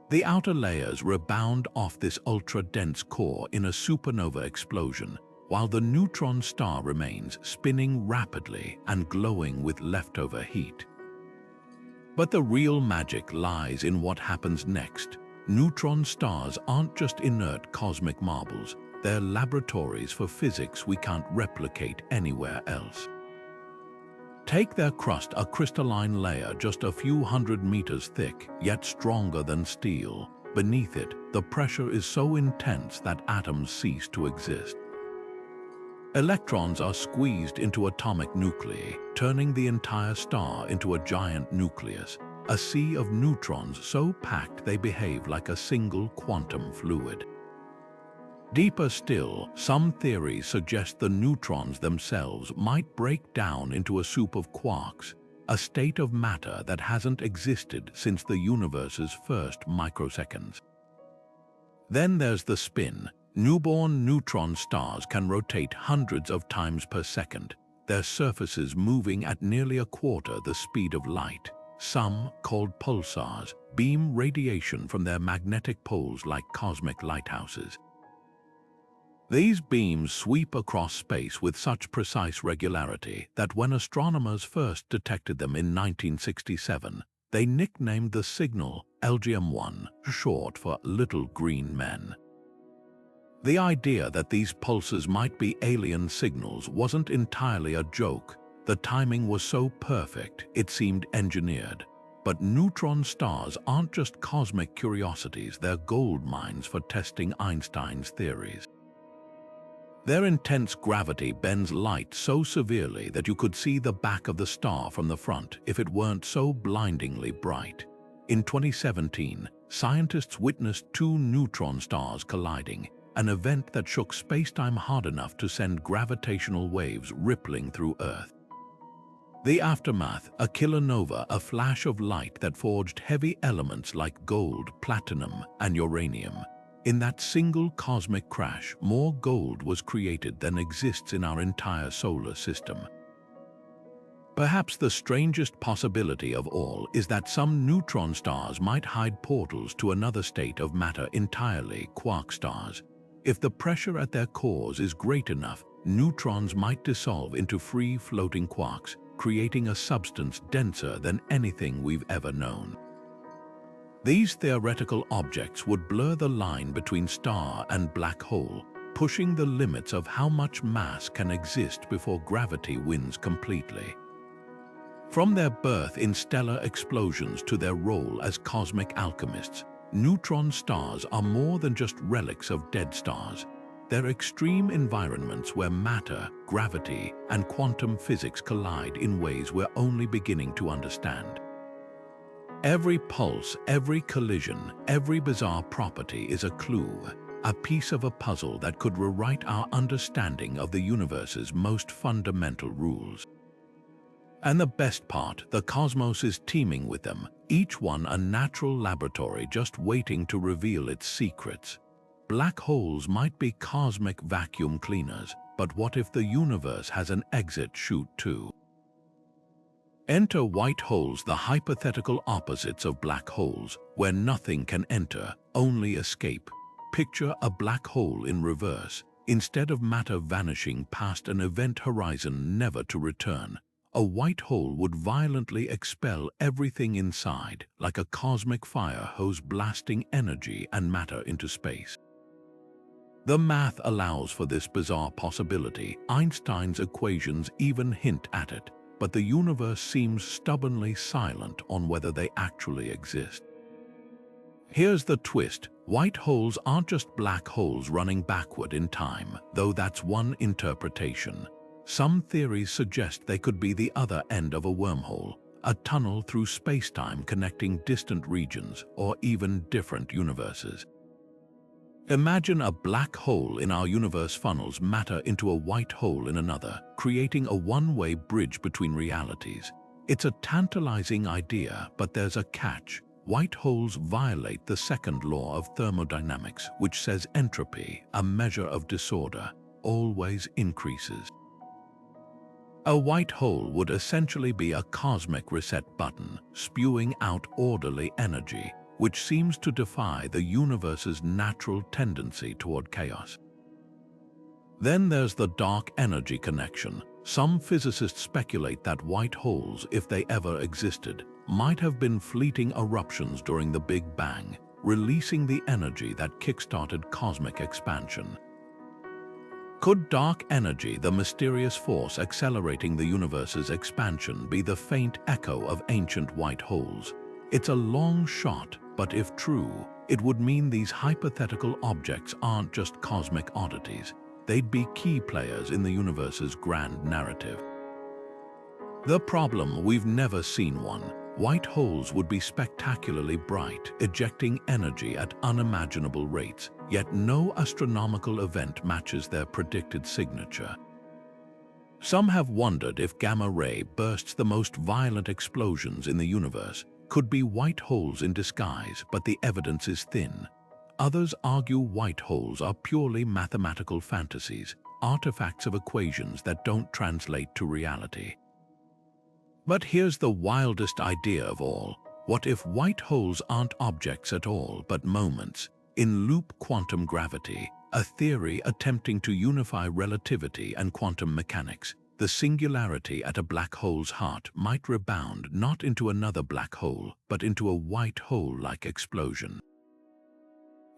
The outer layers rebound off this ultra-dense core in a supernova explosion, while the neutron star remains spinning rapidly and glowing with leftover heat. But the real magic lies in what happens next. Neutron stars aren't just inert cosmic marbles, they're laboratories for physics we can't replicate anywhere else. Take their crust, a crystalline layer just a few hundred meters thick, yet stronger than steel. Beneath it, the pressure is so intense that atoms cease to exist. Electrons are squeezed into atomic nuclei, turning the entire star into a giant nucleus, a sea of neutrons so packed they behave like a single quantum fluid. Deeper still, some theories suggest the neutrons themselves might break down into a soup of quarks, a state of matter that hasn't existed since the universe's first microseconds. Then there's the spin. Newborn neutron stars can rotate hundreds of times per second, their surfaces moving at nearly a quarter the speed of light. Some, called pulsars, beam radiation from their magnetic poles like cosmic lighthouses. These beams sweep across space with such precise regularity that when astronomers first detected them in 1967, they nicknamed the signal LGM-1, short for Little Green Men. The idea that these pulses might be alien signals wasn't entirely a joke. The timing was so perfect, it seemed engineered. But neutron stars aren't just cosmic curiosities, they're gold mines for testing Einstein's theories. Their intense gravity bends light so severely that you could see the back of the star from the front if it weren't so blindingly bright. In 2017, scientists witnessed 2 neutron stars colliding, an event that shook spacetime hard enough to send gravitational waves rippling through Earth. The aftermath, a kilonova, a flash of light that forged heavy elements like gold, platinum, and uranium. In that single cosmic crash, more gold was created than exists in our entire solar system. Perhaps the strangest possibility of all is that some neutron stars might hide portals to another state of matter entirely, quark stars. If the pressure at their cores is great enough, neutrons might dissolve into free-floating quarks, creating a substance denser than anything we've ever known. These theoretical objects would blur the line between star and black hole, pushing the limits of how much mass can exist before gravity wins completely. From their birth in stellar explosions to their role as cosmic alchemists, neutron stars are more than just relics of dead stars. They're extreme environments where matter, gravity, and quantum physics collide in ways we're only beginning to understand. Every pulse, every collision, every bizarre property is a clue. a piece of a puzzle that could rewrite our understanding of the universe's most fundamental rules. And the best part, the cosmos is teeming with them, each one a natural laboratory just waiting to reveal its secrets. Black holes might be cosmic vacuum cleaners, but what if the universe has an exit chute too? Enter white holes, the hypothetical opposites of black holes, where nothing can enter, only escape. Picture a black hole in reverse. Instead of matter vanishing past an event horizon never to return, a white hole would violently expel everything inside, like a cosmic fire hose blasting energy and matter into space. The math allows for this bizarre possibility. Einstein's equations even hint at it, but the universe seems stubbornly silent on whether they actually exist. Here's the twist. White holes aren't just black holes running backward in time, though that's one interpretation. Some theories suggest they could be the other end of a wormhole, a tunnel through spacetime connecting distant regions or even different universes. Imagine a black hole in our universe funnels matter into a white hole in another, creating a one-way bridge between realities. It's a tantalizing idea, but there's a catch. White holes violate the second law of thermodynamics, which says entropy, a measure of disorder, always increases. A white hole would essentially be a cosmic reset button, spewing out orderly energy, which seems to defy the universe's natural tendency toward chaos. Then there's the dark energy connection. Some physicists speculate that white holes, if they ever existed, might have been fleeting eruptions during the Big Bang, releasing the energy that kick-started cosmic expansion. Could dark energy, the mysterious force accelerating the universe's expansion, be the faint echo of ancient white holes? It's a long shot, but if true, it would mean these hypothetical objects aren't just cosmic oddities. They'd be key players in the universe's grand narrative. The problem, we've never seen one. White holes would be spectacularly bright, ejecting energy at unimaginable rates, yet no astronomical event matches their predicted signature. Some have wondered if gamma ray bursts, the most violent explosions in the universe, could be white holes in disguise, but the evidence is thin. Others argue white holes are purely mathematical fantasies, artifacts of equations that don't translate to reality. But here's the wildest idea of all. What if white holes aren't objects at all, but moments? In loop quantum gravity, a theory attempting to unify relativity and quantum mechanics, the singularity at a black hole's heart might rebound not into another black hole, but into a white hole-like explosion.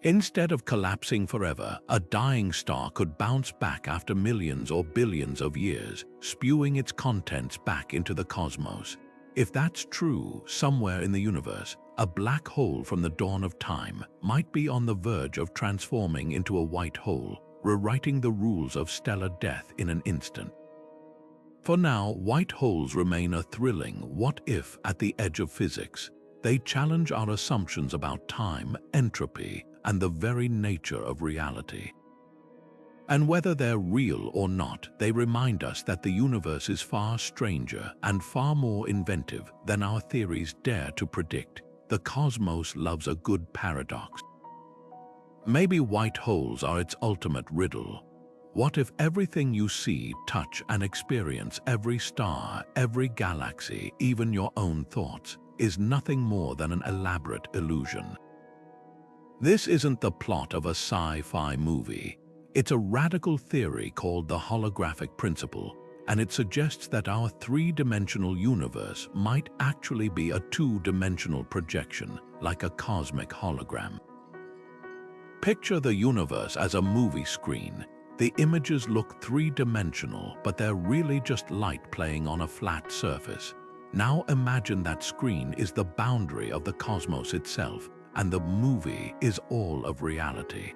Instead of collapsing forever, a dying star could bounce back after millions or billions of years, spewing its contents back into the cosmos. If that's true, somewhere in the universe, a black hole from the dawn of time might be on the verge of transforming into a white hole, rewriting the rules of stellar death in an instant. For now, white holes remain a thrilling what-if at the edge of physics. They challenge our assumptions about time, entropy, and the very nature of reality. And whether they're real or not, they remind us that the universe is far stranger and far more inventive than our theories dare to predict. The cosmos loves a good paradox. Maybe white holes are its ultimate riddle. What if everything you see, touch, and experience, every star, every galaxy, even your own thoughts, is nothing more than an elaborate illusion? This isn't the plot of a sci-fi movie. It's a radical theory called the Holographic Principle, and it suggests that our three-dimensional universe might actually be a two-dimensional projection, like a cosmic hologram. Picture the universe as a movie screen. The images look three-dimensional, but they're really just light playing on a flat surface. Now imagine that screen is the boundary of the cosmos itself, and the movie is all of reality.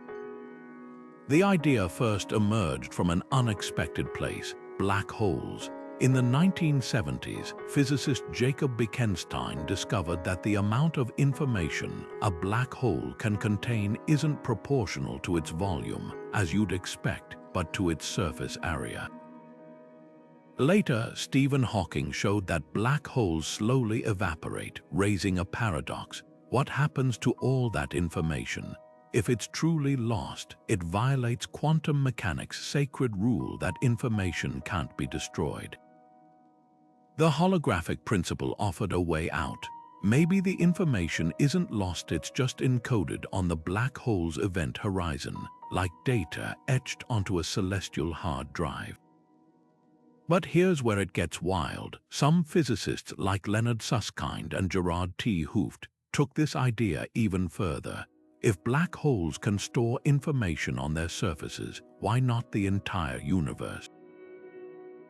The idea first emerged from an unexpected place, black holes. In the 1970s, physicist Jacob Bekenstein discovered that the amount of information a black hole can contain isn't proportional to its volume, as you'd expect, but to its surface area. Later, Stephen Hawking showed that black holes slowly evaporate, raising a paradox. What happens to all that information? If it's truly lost, it violates quantum mechanics' sacred rule that information can't be destroyed. The holographic principle offered a way out. Maybe the information isn't lost, it's just encoded on the black hole's event horizon, like data etched onto a celestial hard drive. But here's where it gets wild. Some physicists like Leonard Susskind and Gerard T. Hooft took this idea even further. If black holes can store information on their surfaces, why not the entire universe?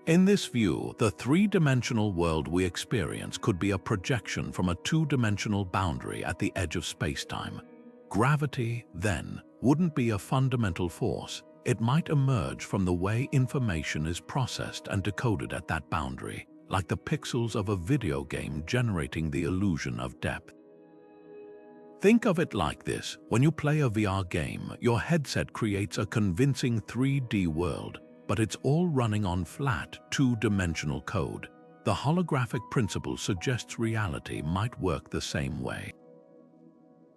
In this view, the three-dimensional world we experience could be a projection from a two-dimensional boundary at the edge of spacetime. Gravity, then, wouldn't be a fundamental force. It might emerge from the way information is processed and decoded at that boundary, like the pixels of a video game generating the illusion of depth. Think of it like this: when you play a VR game, your headset creates a convincing 3D world, but it's all running on flat, two-dimensional code. The holographic principle suggests reality might work the same way.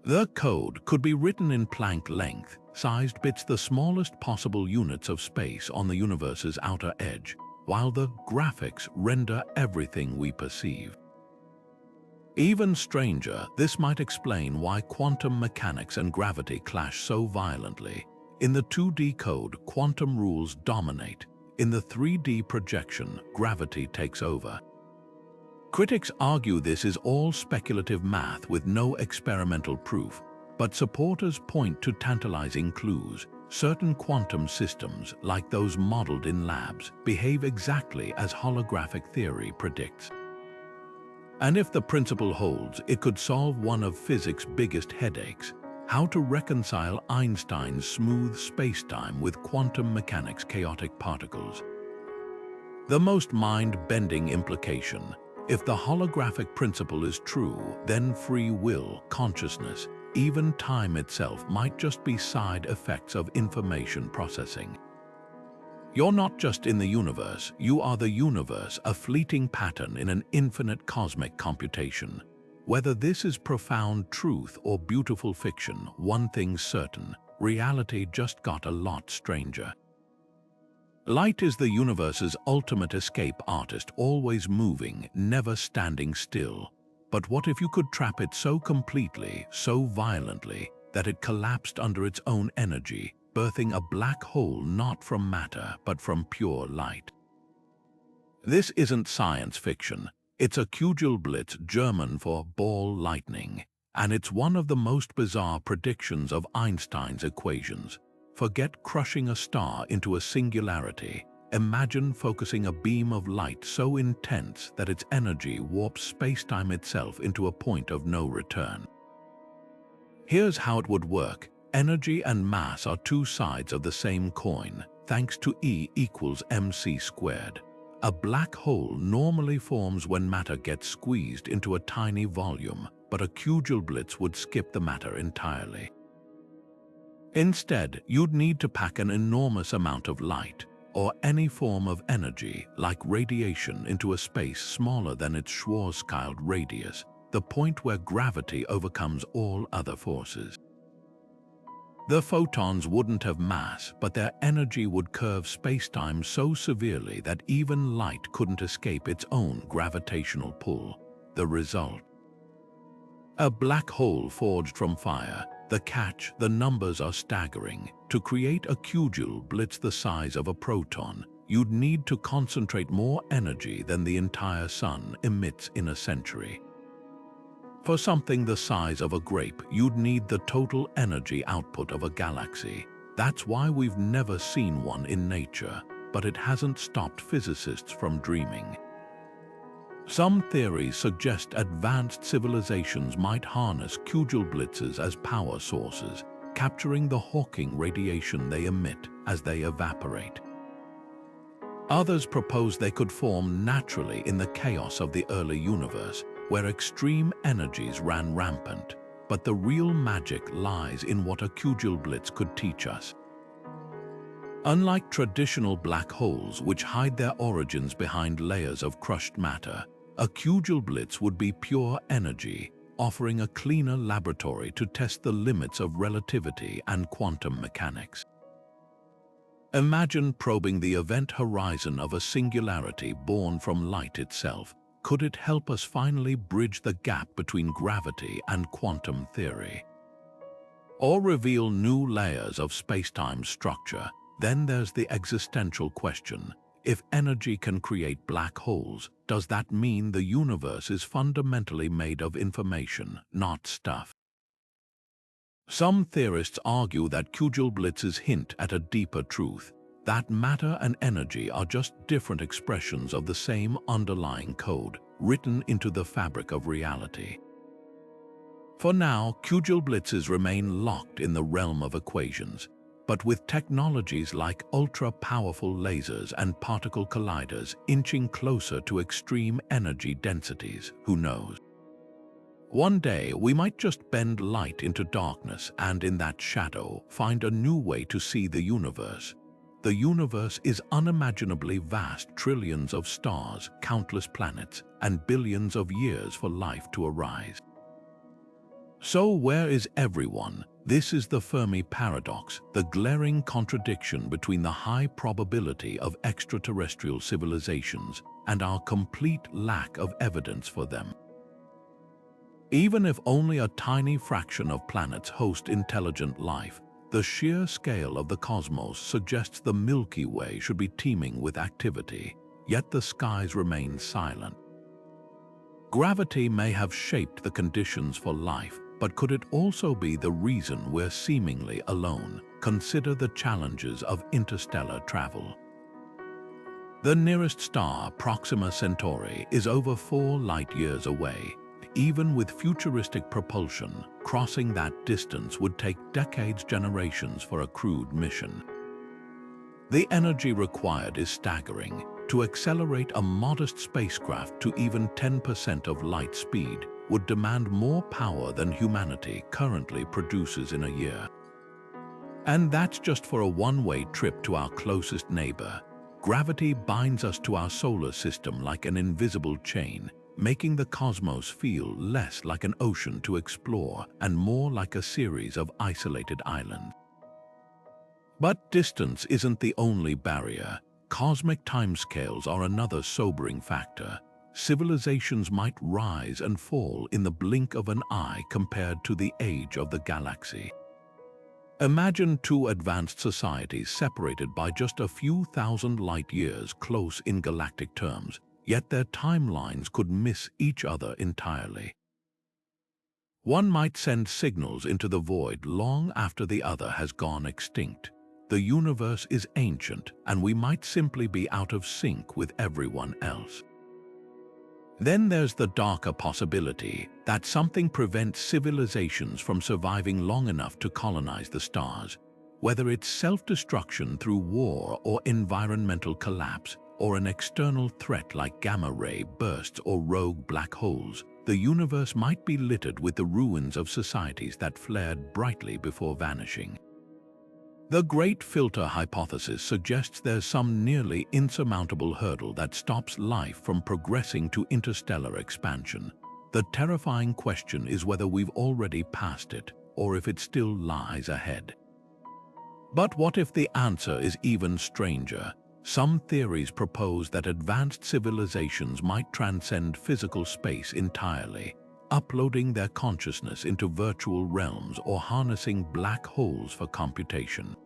The code could be written in Planck length, sized bits, the smallest possible units of space on the universe's outer edge, while the graphics render everything we perceive. Even stranger, this might explain why quantum mechanics and gravity clash so violently. In the 2D code, quantum rules dominate. In the 3D projection, gravity takes over. Critics argue this is all speculative math with no experimental proof, but supporters point to tantalizing clues. Certain quantum systems, like those modeled in labs, behave exactly as holographic theory predicts. And if the principle holds, it could solve one of physics' biggest headaches: how to reconcile Einstein's smooth spacetime with quantum mechanics' chaotic particles. The most mind-bending implication: if the holographic principle is true, then free will, consciousness, even time itself might just be side effects of information processing. You're not just in the universe, you are the universe, a fleeting pattern in an infinite cosmic computation. Whether this is profound truth or beautiful fiction, one thing's certain: reality just got a lot stranger. Light is the universe's ultimate escape artist, always moving, never standing still. But what if you could trap it so completely, so violently, that it collapsed under its own energy, birthing a black hole not from matter, but from pure light? This isn't science fiction. It's a kugelblitz, German for ball lightning, and it's one of the most bizarre predictions of Einstein's equations. Forget crushing a star into a singularity. Imagine focusing a beam of light so intense that its energy warps spacetime itself into a point of no return. Here's how it would work. Energy and mass are two sides of the same coin, thanks to E equals mc squared. A black hole normally forms when matter gets squeezed into a tiny volume, but a kugelblitz would skip the matter entirely. Instead, you'd need to pack an enormous amount of light, or any form of energy, like radiation, into a space smaller than its Schwarzschild radius, the point where gravity overcomes all other forces. The photons wouldn't have mass, but their energy would curve spacetime so severely that even light couldn't escape its own gravitational pull. The result: a black hole forged from fire. The catch: the numbers are staggering. To create a kugelblitz the size of a proton, you'd need to concentrate more energy than the entire sun emits in a century. For something the size of a grape, you'd need the total energy output of a galaxy. That's why we've never seen one in nature, but it hasn't stopped physicists from dreaming. Some theories suggest advanced civilizations might harness kugelblitzes as power sources, capturing the Hawking radiation they emit as they evaporate. Others propose they could form naturally in the chaos of the early universe, where extreme energies ran rampant. But the real magic lies in what a kugelblitz could teach us. Unlike traditional black holes, which hide their origins behind layers of crushed matter, a kugelblitz would be pure energy, offering a cleaner laboratory to test the limits of relativity and quantum mechanics. Imagine probing the event horizon of a singularity born from light itself. Could it help us finally bridge the gap between gravity and quantum theory? Or reveal new layers of spacetime structure? Then there's the existential question. If energy can create black holes, does that mean the universe is fundamentally made of information, not stuff? Some theorists argue that kugelblitzes hint at a deeper truth, that matter and energy are just different expressions of the same underlying code, written into the fabric of reality. For now, kugelblitzes remain locked in the realm of equations, but with technologies like ultra-powerful lasers and particle colliders inching closer to extreme energy densities, who knows? One day, we might just bend light into darkness and in that shadow find a new way to see the universe. The universe is unimaginably vast, trillions of stars, countless planets, and billions of years for life to arise. So where is everyone? This is the Fermi Paradox, the glaring contradiction between the high probability of extraterrestrial civilizations and our complete lack of evidence for them. Even if only a tiny fraction of planets host intelligent life, the sheer scale of the cosmos suggests the Milky Way should be teeming with activity, yet the skies remain silent. Gravity may have shaped the conditions for life, but could it also be the reason we're seemingly alone? Consider the challenges of interstellar travel. The nearest star, Proxima Centauri, is over 4 light-years away. Even with futuristic propulsion, crossing that distance would take decades, generations for a crewed mission. The energy required is staggering. To accelerate a modest spacecraft to even 10% of light speed would demand more power than humanity currently produces in a year. And that's just for a one-way trip to our closest neighbor. Gravity binds us to our solar system like an invisible chain, making the cosmos feel less like an ocean to explore and more like a series of isolated islands. But distance isn't the only barrier. Cosmic timescales are another sobering factor. Civilizations might rise and fall in the blink of an eye compared to the age of the galaxy. Imagine 2 advanced societies separated by just a few thousand light-years close in galactic terms, yet their timelines could miss each other entirely. One might send signals into the void long after the other has gone extinct. The universe is ancient, and we might simply be out of sync with everyone else. Then there's the darker possibility that something prevents civilizations from surviving long enough to colonize the stars. Whether it's self-destruction through war or environmental collapse, or an external threat like gamma-ray bursts or rogue black holes, the universe might be littered with the ruins of societies that flared brightly before vanishing. The Great Filter hypothesis suggests there's some nearly insurmountable hurdle that stops life from progressing to interstellar expansion. The terrifying question is whether we've already passed it, or if it still lies ahead. But what if the answer is even stranger? Some theories propose that advanced civilizations might transcend physical space entirely, uploading their consciousness into virtual realms or harnessing black holes for computation.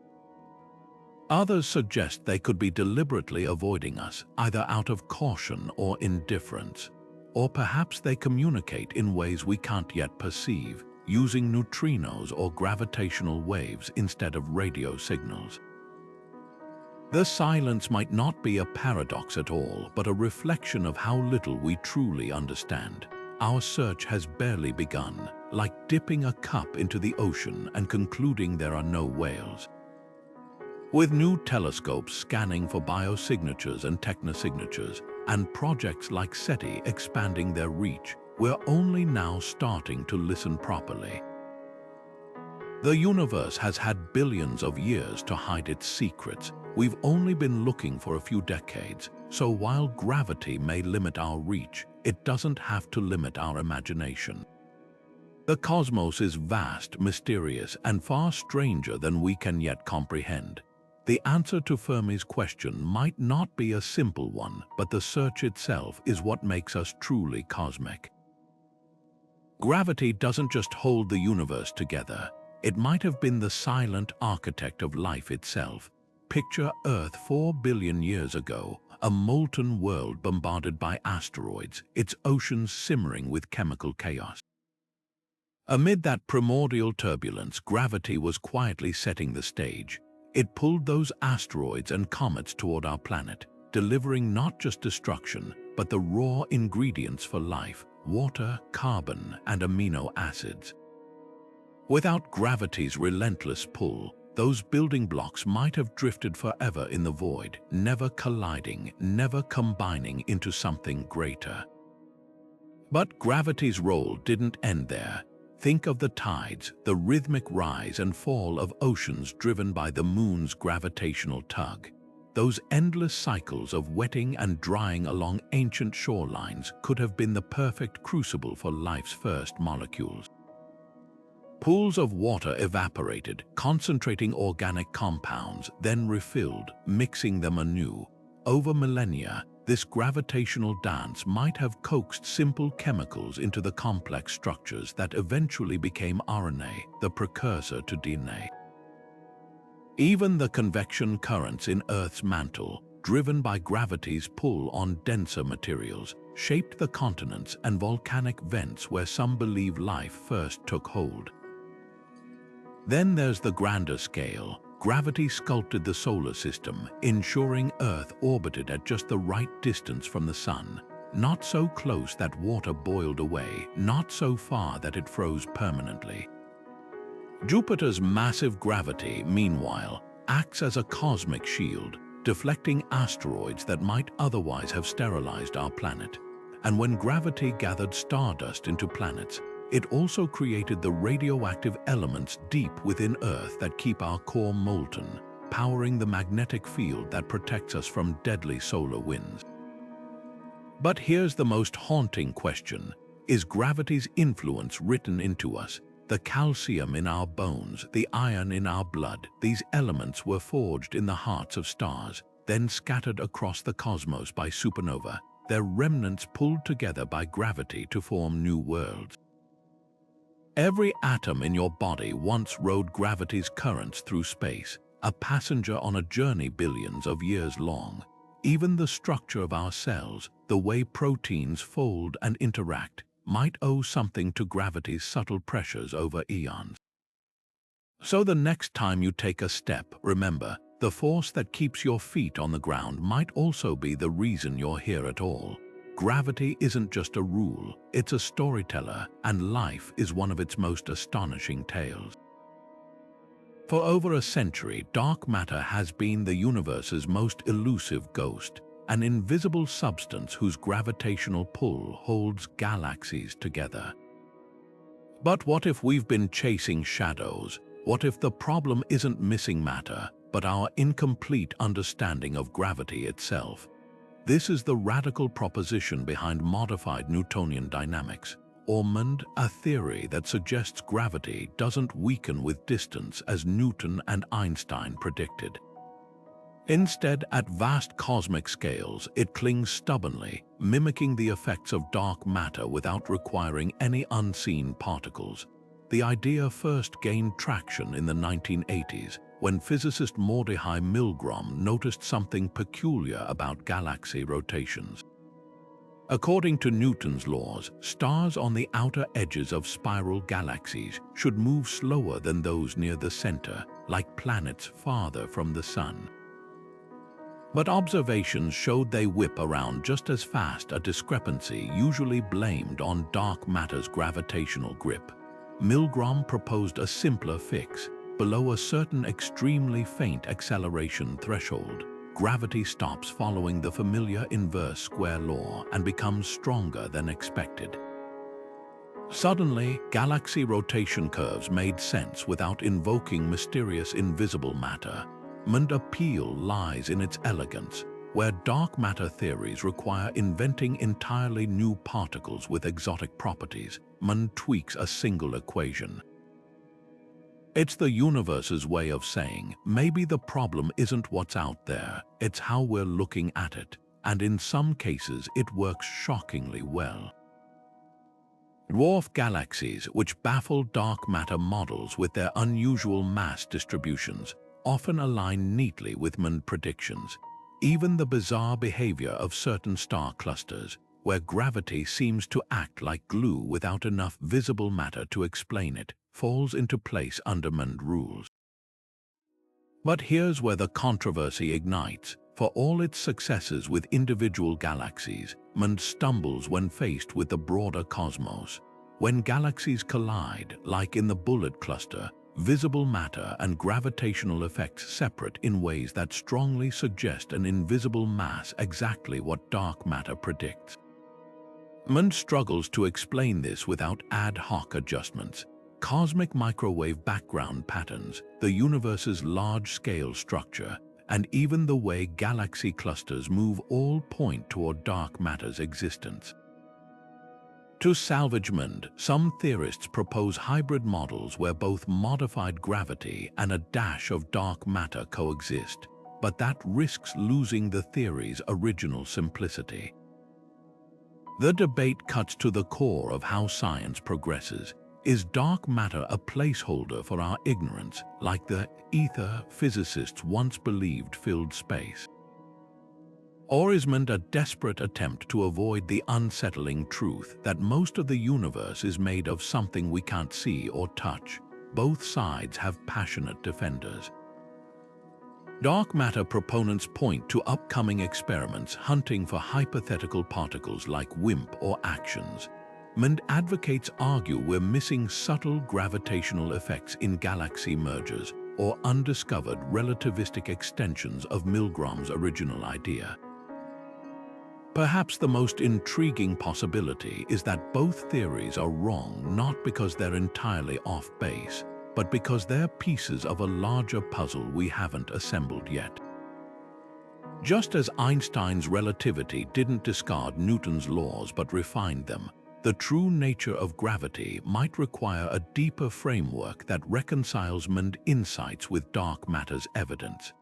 Others suggest they could be deliberately avoiding us, either out of caution or indifference. Or perhaps they communicate in ways we can't yet perceive, using neutrinos or gravitational waves instead of radio signals. The silence might not be a paradox at all, but a reflection of how little we truly understand. Our search has barely begun, like dipping a cup into the ocean and concluding there are no whales. With new telescopes scanning for biosignatures and technosignatures, and projects like SETI expanding their reach, we're only now starting to listen properly. The universe has had billions of years to hide its secrets. We've only been looking for a few decades, so while gravity may limit our reach, it doesn't have to limit our imagination. The cosmos is vast, mysterious, and far stranger than we can yet comprehend. The answer to Fermi's question might not be a simple one, but the search itself is what makes us truly cosmic. Gravity doesn't just hold the universe together. It might have been the silent architect of life itself. Picture Earth 4 billion years ago, a molten world bombarded by asteroids, its oceans simmering with chemical chaos. Amid that primordial turbulence, gravity was quietly setting the stage. It pulled those asteroids and comets toward our planet, delivering not just destruction, but the raw ingredients for life: water, carbon, and amino acids. Without gravity's relentless pull, those building blocks might have drifted forever in the void, never colliding, never combining into something greater. But gravity's role didn't end there. Think of the tides, the rhythmic rise and fall of oceans driven by the moon's gravitational tug. Those endless cycles of wetting and drying along ancient shorelines could have been the perfect crucible for life's first molecules. Pools of water evaporated, concentrating organic compounds, then refilled, mixing them anew. Over millennia, this gravitational dance might have coaxed simple chemicals into the complex structures that eventually became RNA, the precursor to DNA. Even the convection currents in Earth's mantle, driven by gravity's pull on denser materials, shaped the continents and volcanic vents where some believe life first took hold. Then there's the grander scale. Gravity sculpted the solar system, ensuring Earth orbited at just the right distance from the Sun. Not so close that water boiled away, not so far that it froze permanently. Jupiter's massive gravity, meanwhile, acts as a cosmic shield, deflecting asteroids that might otherwise have sterilized our planet. And when gravity gathered stardust into planets, it also created the radioactive elements deep within Earth that keep our core molten, powering the magnetic field that protects us from deadly solar winds. But here's the most haunting question. Is gravity's influence written into us? The calcium in our bones, the iron in our blood, these elements were forged in the hearts of stars, then scattered across the cosmos by supernova, their remnants pulled together by gravity to form new worlds. Every atom in your body once rode gravity's currents through space, a passenger on a journey billions of years long. Even the structure of our cells, the way proteins fold and interact, might owe something to gravity's subtle pressures over eons. So the next time you take a step, remember, the force that keeps your feet on the ground might also be the reason you're here at all. Gravity isn't just a rule, it's a storyteller, and life is one of its most astonishing tales. For over a century, dark matter has been the universe's most elusive ghost, an invisible substance whose gravitational pull holds galaxies together. But what if we've been chasing shadows? What if the problem isn't missing matter, but our incomplete understanding of gravity itself? This is the radical proposition behind modified Newtonian dynamics, Ormond, a theory that suggests gravity doesn't weaken with distance as Newton and Einstein predicted. Instead, at vast cosmic scales, it clings stubbornly, mimicking the effects of dark matter without requiring any unseen particles. The idea first gained traction in the 1980s, when physicist Mordechai Milgrom noticed something peculiar about galaxy rotations. According to Newton's laws, stars on the outer edges of spiral galaxies should move slower than those near the center, like planets farther from the Sun. But observations showed they whip around just as fast, a discrepancy usually blamed on dark matter's gravitational grip. Milgrom proposed a simpler fix. below a certain extremely faint acceleration threshold, gravity stops following the familiar inverse square law and becomes stronger than expected. Suddenly, galaxy rotation curves made sense without invoking mysterious invisible matter. And appeal lies in its elegance, where dark matter theories require inventing entirely new particles with exotic properties. And tweaks a single equation. It's the universe's way of saying, maybe the problem isn't what's out there, it's how we're looking at it, and in some cases it works shockingly well. Dwarf galaxies, which baffle dark matter models with their unusual mass distributions, often align neatly with MND predictions. Even the bizarre behavior of certain star clusters, where gravity seems to act like glue without enough visible matter to explain it, falls into place under MND rules. But here's where the controversy ignites. For all its successes with individual galaxies, MND stumbles when faced with the broader cosmos. When galaxies collide, like in the Bullet cluster, visible matter and gravitational effects separate in ways that strongly suggest an invisible mass, exactly what dark matter predicts. MND struggles to explain this without ad hoc adjustments. Cosmic microwave background patterns, the universe's large-scale structure, and even the way galaxy clusters move all point toward dark matter's existence. To salvage MND, some theorists propose hybrid models where both modified gravity and a dash of dark matter coexist, but that risks losing the theory's original simplicity. The debate cuts to the core of how science progresses. Is dark matter a placeholder for our ignorance, like the ether physicists once believed filled space? Or is MND a desperate attempt to avoid the unsettling truth that most of the universe is made of something we can't see or touch? Both sides have passionate defenders. Dark matter proponents point to upcoming experiments hunting for hypothetical particles like WIMP or actions. MND advocates argue we're missing subtle gravitational effects in galaxy mergers or undiscovered relativistic extensions of Milgrom's original idea. Perhaps the most intriguing possibility is that both theories are wrong not because they're entirely off base, but because they're pieces of a larger puzzle we haven't assembled yet. Just as Einstein's relativity didn't discard Newton's laws but refined them, the true nature of gravity might require a deeper framework that reconciles MND insights with dark matter's evidence.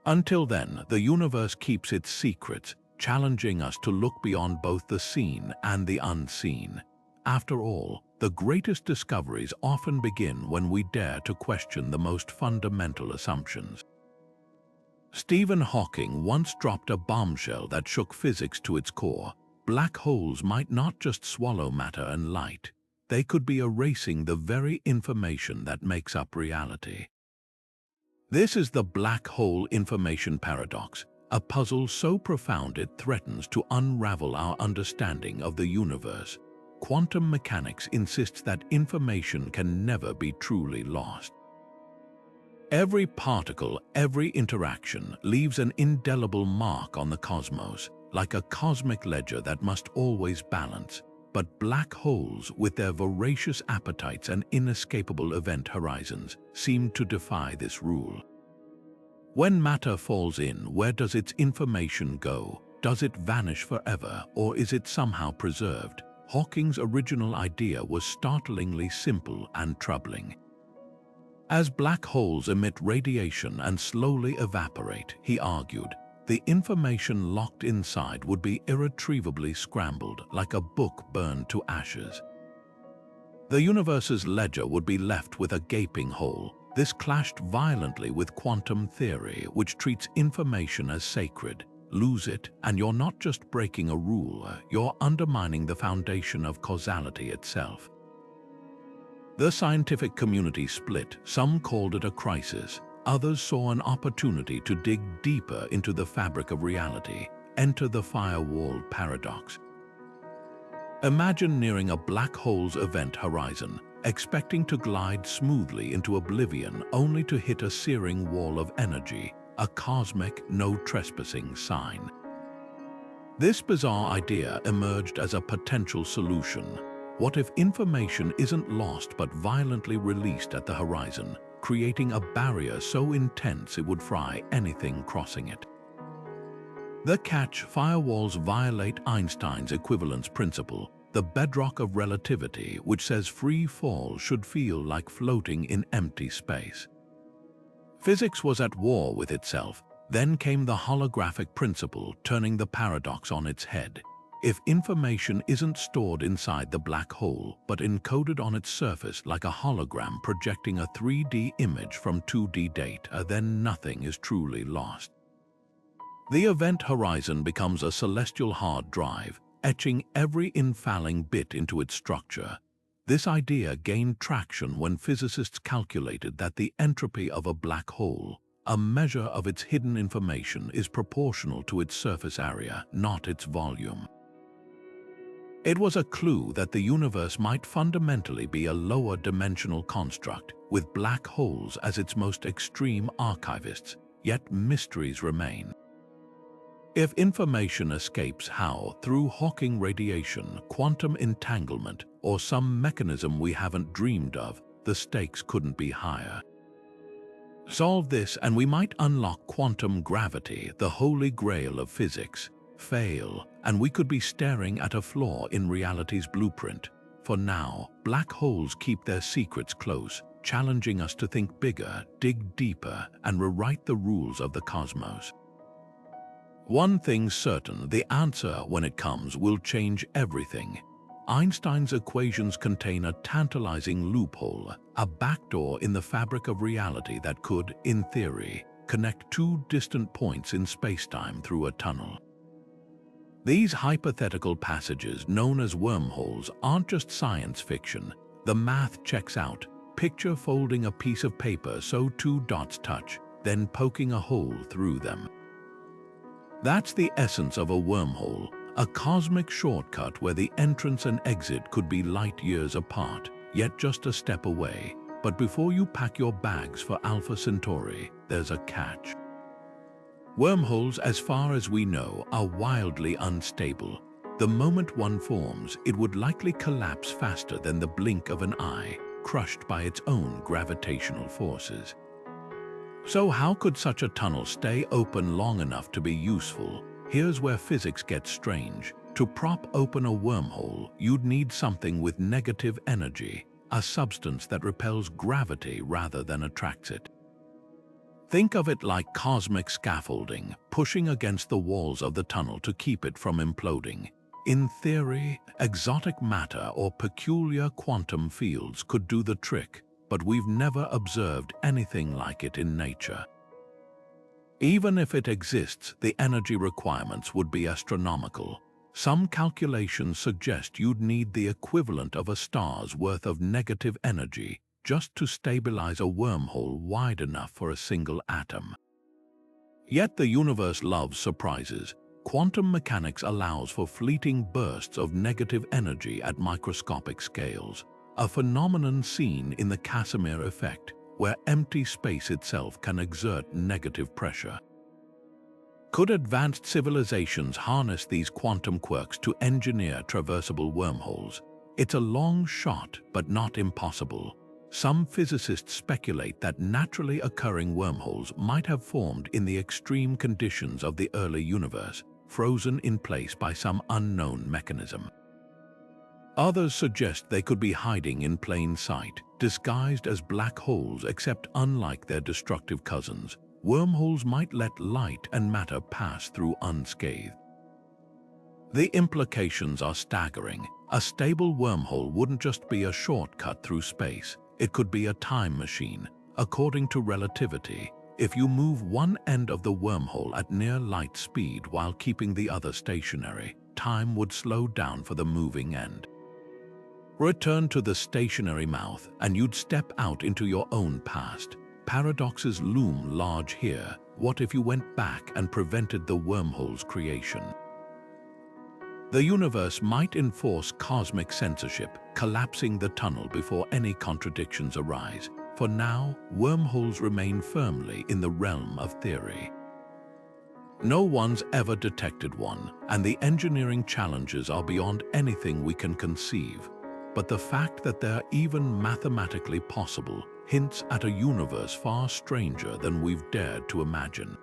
Until then, the universe keeps its secrets, challenging us to look beyond both the seen and the unseen. After all, the greatest discoveries often begin when we dare to question the most fundamental assumptions. Stephen Hawking once dropped a bombshell that shook physics to its core. Black holes might not just swallow matter and light, they could be erasing the very information that makes up reality. This is the black hole information paradox, a puzzle so profound it threatens to unravel our understanding of the universe. Quantum mechanics insists that information can never be truly lost. Every particle, every interaction leaves an indelible mark on the cosmos, like a cosmic ledger that must always balance. But black holes, with their voracious appetites and inescapable event horizons, seem to defy this rule. When matter falls in, where does its information go? Does it vanish forever, or is it somehow preserved? Hawking's original idea was startlingly simple and troubling. As black holes emit radiation and slowly evaporate, he argued, the information locked inside would be irretrievably scrambled, like a book burned to ashes. The universe's ledger would be left with a gaping hole. This clashed violently with quantum theory, which treats information as sacred. Lose it, and you're not just breaking a rule, you're undermining the foundation of causality itself. The scientific community split. Some called it a crisis. Others saw an opportunity to dig deeper into the fabric of reality. Enter the firewall paradox. Imagine nearing a black hole's event horizon. expecting to glide smoothly into oblivion only to hit a searing wall of energy, a cosmic no trespassing sign. This bizarre idea emerged as a potential solution. What if information isn't lost but violently released at the horizon, creating a barrier so intense it would fry anything crossing it? The catch: firewalls violate Einstein's equivalence principle, the bedrock of relativity, which says free fall should feel like floating in empty space. Physics was at war with itself. Then came the holographic principle, turning the paradox on its head. If information isn't stored inside the black hole, but encoded on its surface like a hologram projecting a 3D image from 2D data, then nothing is truly lost. The event horizon becomes a celestial hard drive, etching every infalling bit into its structure. This idea gained traction when physicists calculated that the entropy of a black hole, a measure of its hidden information, is proportional to its surface area, not its volume. It was a clue that the universe might fundamentally be a lower dimensional construct, with black holes as its most extreme archivists, yet mysteries remain. If information escapes, how? Through Hawking radiation, quantum entanglement, or some mechanism we haven't dreamed of, the stakes couldn't be higher. Solve this and we might unlock quantum gravity, the holy grail of physics. Fail, and we could be staring at a flaw in reality's blueprint. For now, black holes keep their secrets close, challenging us to think bigger, dig deeper, and rewrite the rules of the cosmos. One thing's certain: the answer, when it comes, will change everything. Einstein's equations contain a tantalizing loophole, a backdoor in the fabric of reality that could, in theory, connect two distant points in spacetime through a tunnel. These hypothetical passages, known as wormholes, aren't just science fiction. The math checks out. Picture folding a piece of paper so two dots touch, then poking a hole through them. That's the essence of a wormhole, a cosmic shortcut where the entrance and exit could be light years apart, yet just a step away. But before you pack your bags for Alpha Centauri, there's a catch. Wormholes, as far as we know, are wildly unstable. The moment one forms, it would likely collapse faster than the blink of an eye, crushed by its own gravitational forces. So how could such a tunnel stay open long enough to be useful? Here's where physics gets strange. To prop open a wormhole, you'd need something with negative energy, a substance that repels gravity rather than attracts it. Think of it like cosmic scaffolding, pushing against the walls of the tunnel to keep it from imploding. In theory, exotic matter or peculiar quantum fields could do the trick, but we've never observed anything like it in nature. Even if it exists, the energy requirements would be astronomical. Some calculations suggest you'd need the equivalent of a star's worth of negative energy just to stabilize a wormhole wide enough for a single atom. Yet the universe loves surprises. Quantum mechanics allows for fleeting bursts of negative energy at microscopic scales, a phenomenon seen in the Casimir effect, where empty space itself can exert negative pressure. Could advanced civilizations harness these quantum quirks to engineer traversable wormholes? It's a long shot, but not impossible. Some physicists speculate that naturally occurring wormholes might have formed in the extreme conditions of the early universe, frozen in place by some unknown mechanism. Others suggest they could be hiding in plain sight, disguised as black holes, except unlike their destructive cousins, wormholes might let light and matter pass through unscathed. The implications are staggering. A stable wormhole wouldn't just be a shortcut through space, it could be a time machine. According to relativity, if you move one end of the wormhole at near light speed while keeping the other stationary, time would slow down for the moving end. Return to the stationary mouth, and you'd step out into your own past. Paradoxes loom large here. What if you went back and prevented the wormhole's creation? The universe might enforce cosmic censorship, collapsing the tunnel before any contradictions arise. For now, wormholes remain firmly in the realm of theory. No one's ever detected one, and the engineering challenges are beyond anything we can conceive. But the fact that they're even mathematically possible hints at a universe far stranger than we've dared to imagine.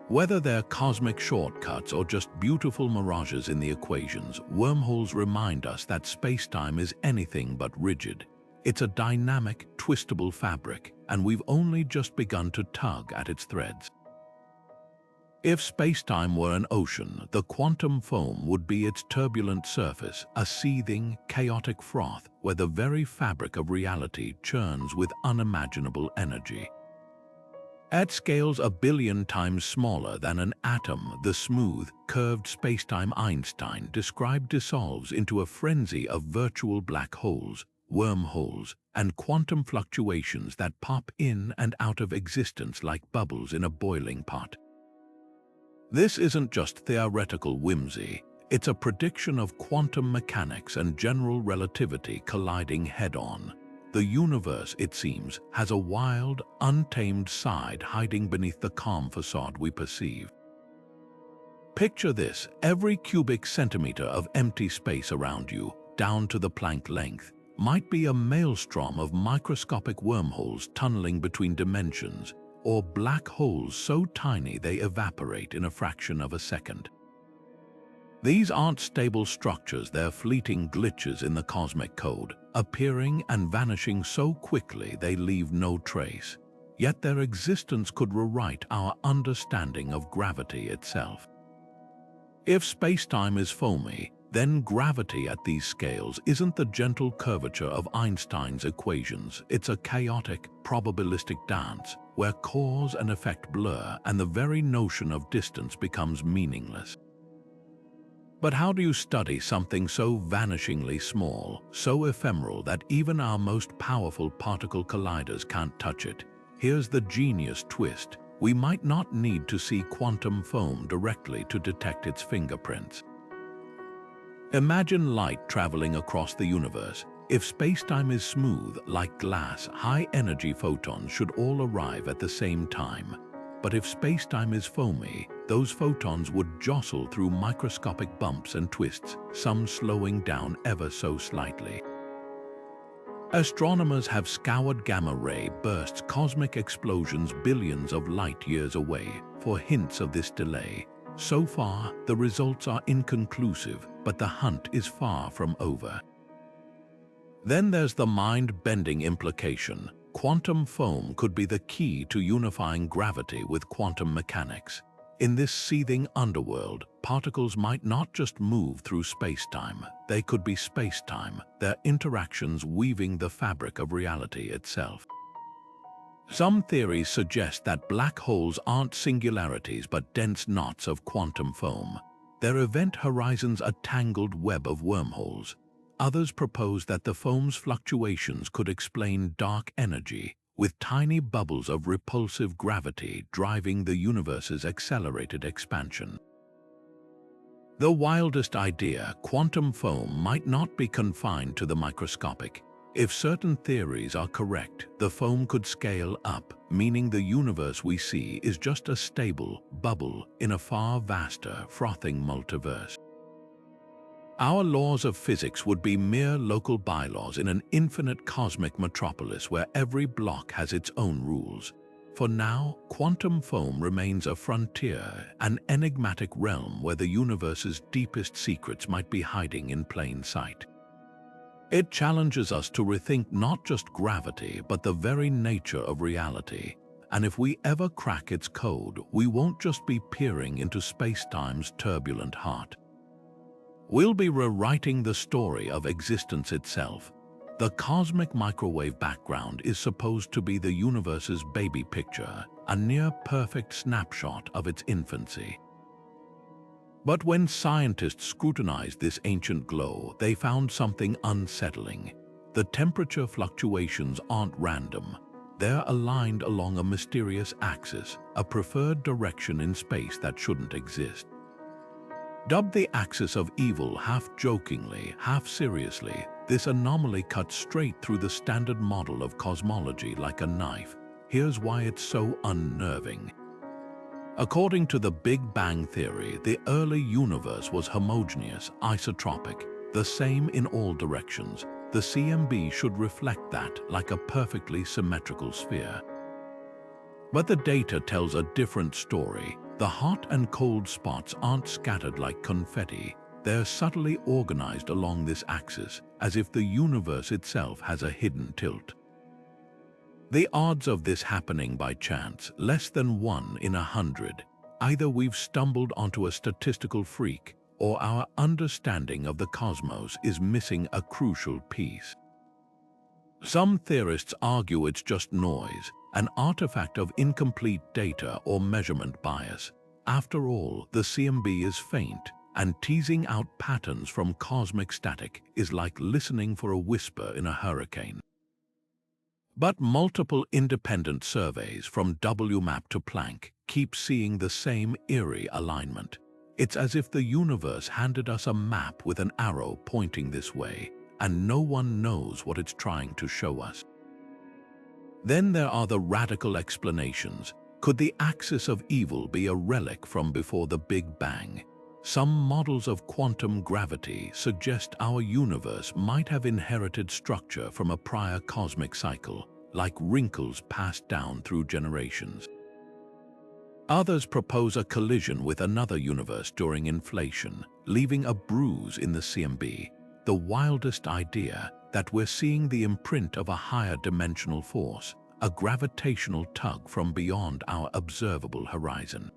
Whether they're cosmic shortcuts or just beautiful mirages in the equations, wormholes remind us that spacetime is anything but rigid. It's a dynamic, twistable fabric, and we've only just begun to tug at its threads. If spacetime were an ocean, the quantum foam would be its turbulent surface, a seething, chaotic froth where the very fabric of reality churns with unimaginable energy. At scales a billion times smaller than an atom, the smooth, curved spacetime Einstein described dissolves into a frenzy of virtual black holes, wormholes, and quantum fluctuations that pop in and out of existence like bubbles in a boiling pot. This isn't just theoretical whimsy, it's a prediction of quantum mechanics and general relativity colliding head-on. The universe, it seems, has a wild, untamed side hiding beneath the calm facade we perceive. Picture this: every cubic centimeter of empty space around you, down to the Planck length, might be a maelstrom of microscopic wormholes tunneling between dimensions, or black holes so tiny they evaporate in a fraction of a second. These aren't stable structures, they're fleeting glitches in the cosmic code, appearing and vanishing so quickly they leave no trace. Yet their existence could rewrite our understanding of gravity itself. If spacetime is foamy, then gravity at these scales isn't the gentle curvature of Einstein's equations. It's a chaotic, probabilistic dance where cause and effect blur and the very notion of distance becomes meaningless. But how do you study something so vanishingly small, so ephemeral that even our most powerful particle colliders can't touch it? Here's the genius twist: we might not need to see quantum foam directly to detect its fingerprints. Imagine light traveling across the universe. If spacetime is smooth, like glass, high-energy photons should all arrive at the same time. But if spacetime is foamy, those photons would jostle through microscopic bumps and twists, some slowing down ever so slightly. Astronomers have scoured gamma-ray bursts, cosmic explosions billions of light-years away, for hints of this delay. So far, the results are inconclusive, but the hunt is far from over. Then there's the mind-bending implication. Quantum foam could be the key to unifying gravity with quantum mechanics. In this seething underworld, particles might not just move through spacetime, they could be spacetime, their interactions weaving the fabric of reality itself. Some theories suggest that black holes aren't singularities but dense knots of quantum foam. Their event horizons a tangled web of wormholes. Others propose that the foam's fluctuations could explain dark energy, with tiny bubbles of repulsive gravity driving the universe's accelerated expansion. The wildest idea, quantum foam might not be confined to the microscopic. If certain theories are correct, the foam could scale up, meaning the universe we see is just a stable bubble in a far vaster, frothing multiverse. Our laws of physics would be mere local bylaws in an infinite cosmic metropolis where every block has its own rules. For now, quantum foam remains a frontier, an enigmatic realm where the universe's deepest secrets might be hiding in plain sight. It challenges us to rethink not just gravity, but the very nature of reality. And if we ever crack its code, we won't just be peering into spacetime's turbulent heart. We'll be rewriting the story of existence itself. The cosmic microwave background is supposed to be the universe's baby picture, a near-perfect snapshot of its infancy. But when scientists scrutinized this ancient glow, they found something unsettling. The temperature fluctuations aren't random. They're aligned along a mysterious axis, a preferred direction in space that shouldn't exist. Dubbed the axis of evil half jokingly, half seriously, this anomaly cuts straight through the standard model of cosmology like a knife. Here's why it's so unnerving. According to the Big Bang theory, the early universe was homogeneous, isotropic, the same in all directions. The CMB should reflect that like a perfectly symmetrical sphere. But the data tells a different story. The hot and cold spots aren't scattered like confetti. They're subtly organized along this axis, as if the universe itself has a hidden tilt. The odds of this happening by chance, less than 1 in 100. Either we've stumbled onto a statistical freak, or our understanding of the cosmos is missing a crucial piece. Some theorists argue it's just noise, an artifact of incomplete data or measurement bias. After all, the CMB is faint, and teasing out patterns from cosmic static is like listening for a whisper in a hurricane. But multiple independent surveys from WMAP to Planck keep seeing the same eerie alignment. It's as if the universe handed us a map with an arrow pointing this way, and no one knows what it's trying to show us. Then there are the radical explanations. Could the axis of evil be a relic from before the Big Bang? Some models of quantum gravity suggest our universe might have inherited structure from a prior cosmic cycle, like wrinkles passed down through generations. Others propose a collision with another universe during inflation, leaving a bruise in the CMB. The wildest idea, that we're seeing the imprint of a higher dimensional force, a gravitational tug from beyond our observable horizon.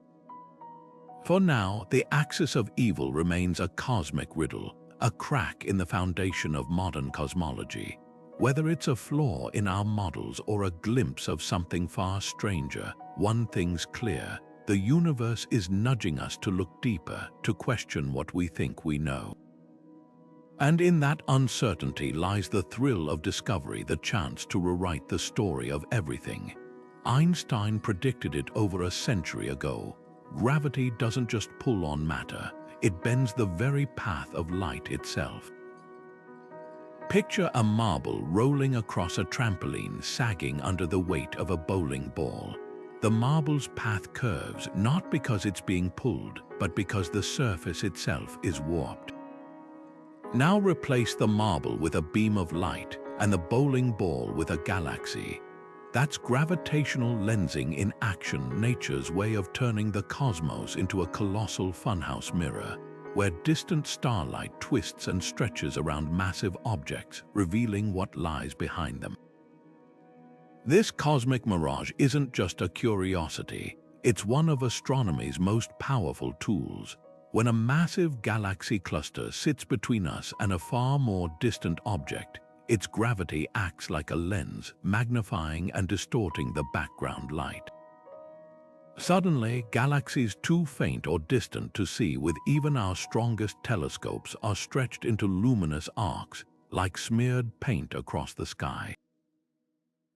For now, the axis of evil remains a cosmic riddle, a crack in the foundation of modern cosmology. Whether it's a flaw in our models or a glimpse of something far stranger, one thing's clear: the universe is nudging us to look deeper, to question what we think we know. And in that uncertainty lies the thrill of discovery, the chance to rewrite the story of everything. Einstein predicted it over a century ago. Gravity doesn't just pull on matter, it bends the very path of light itself. Picture a marble rolling across a trampoline, sagging under the weight of a bowling ball. The marble's path curves not because it's being pulled, but because the surface itself is warped. Now replace the marble with a beam of light and the bowling ball with a galaxy. That's gravitational lensing in action, nature's way of turning the cosmos into a colossal funhouse mirror, where distant starlight twists and stretches around massive objects, revealing what lies behind them. This cosmic mirage isn't just a curiosity, it's one of astronomy's most powerful tools. When a massive galaxy cluster sits between us and a far more distant object, its gravity acts like a lens, magnifying and distorting the background light. Suddenly, galaxies too faint or distant to see with even our strongest telescopes are stretched into luminous arcs, like smeared paint across the sky.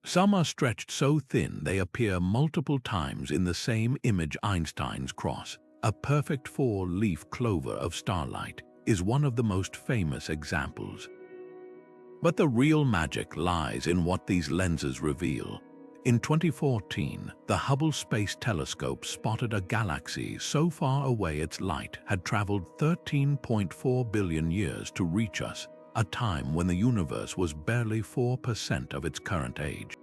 Some are stretched so thin they appear multiple times in the same image. Einstein's cross, a perfect four-leaf clover of starlight, is one of the most famous examples. But the real magic lies in what these lenses reveal. In 2014, the Hubble Space Telescope spotted a galaxy so far away its light had traveled 13.4 billion years to reach us, a time when the universe was barely 4% of its current age.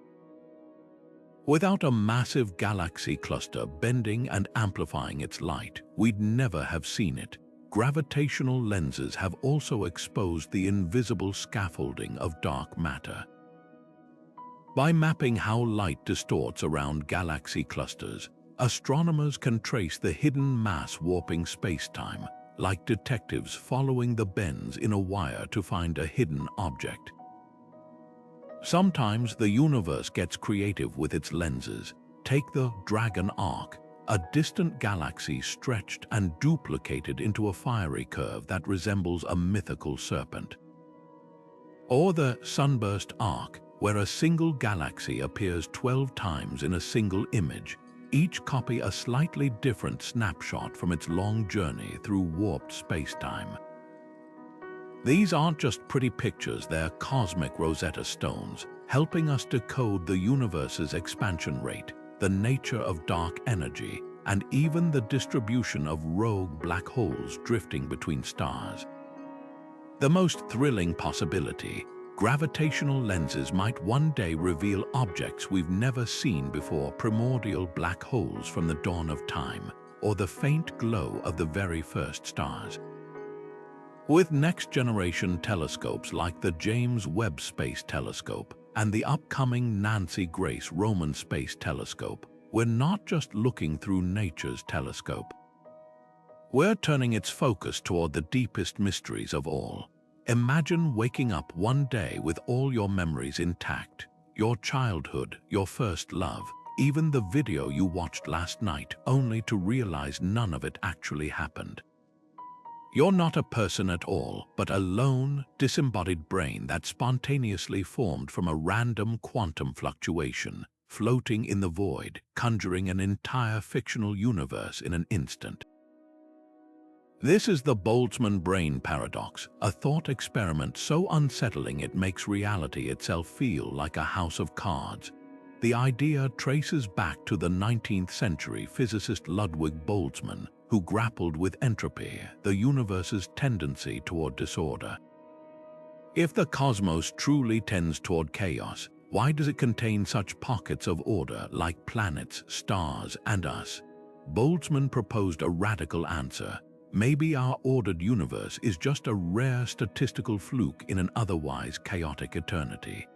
Without a massive galaxy cluster bending and amplifying its light, we'd never have seen it. Gravitational lenses have also exposed the invisible scaffolding of dark matter. By mapping how light distorts around galaxy clusters, astronomers can trace the hidden mass warping spacetime, like detectives following the bends in a wire to find a hidden object. Sometimes the universe gets creative with its lenses. Take the Dragon Arc, a distant galaxy stretched and duplicated into a fiery curve that resembles a mythical serpent. Or the Sunburst Arc, where a single galaxy appears 12 times in a single image. each copy a slightly different snapshot from its long journey through warped spacetime. These aren't just pretty pictures, they're cosmic Rosetta Stones, helping us decode the universe's expansion rate, the nature of dark energy, and even the distribution of rogue black holes drifting between stars. The most thrilling possibility: gravitational lenses might one day reveal objects we've never seen before, primordial black holes from the dawn of time, or the faint glow of the very first stars. With next-generation telescopes like the James Webb Space Telescope and the upcoming Nancy Grace Roman Space Telescope, we're not just looking through nature's telescope. We're turning its focus toward the deepest mysteries of all. Imagine waking up one day with all your memories intact, your childhood, your first love, even the video you watched last night, only to realize none of it actually happened. You're not a person at all, but a lone, disembodied brain that spontaneously formed from a random quantum fluctuation, floating in the void, conjuring an entire fictional universe in an instant. This is the Boltzmann brain paradox, a thought experiment so unsettling it makes reality itself feel like a house of cards. The idea traces back to the 19th century physicist Ludwig Boltzmann, who grappled with entropy, the universe's tendency toward disorder. If the cosmos truly tends toward chaos, why does it contain such pockets of order like planets, stars, and us? Boltzmann proposed a radical answer. Maybe our ordered universe is just a rare statistical fluke in an otherwise chaotic eternity.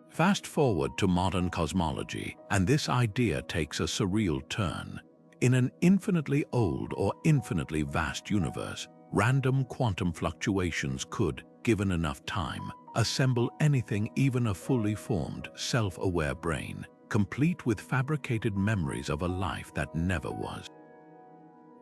Fast forward to modern cosmology, and this idea takes a surreal turn. In an infinitely old or infinitely vast universe, random quantum fluctuations could, given enough time, assemble anything, even a fully formed, self-aware brain, complete with fabricated memories of a life that never was.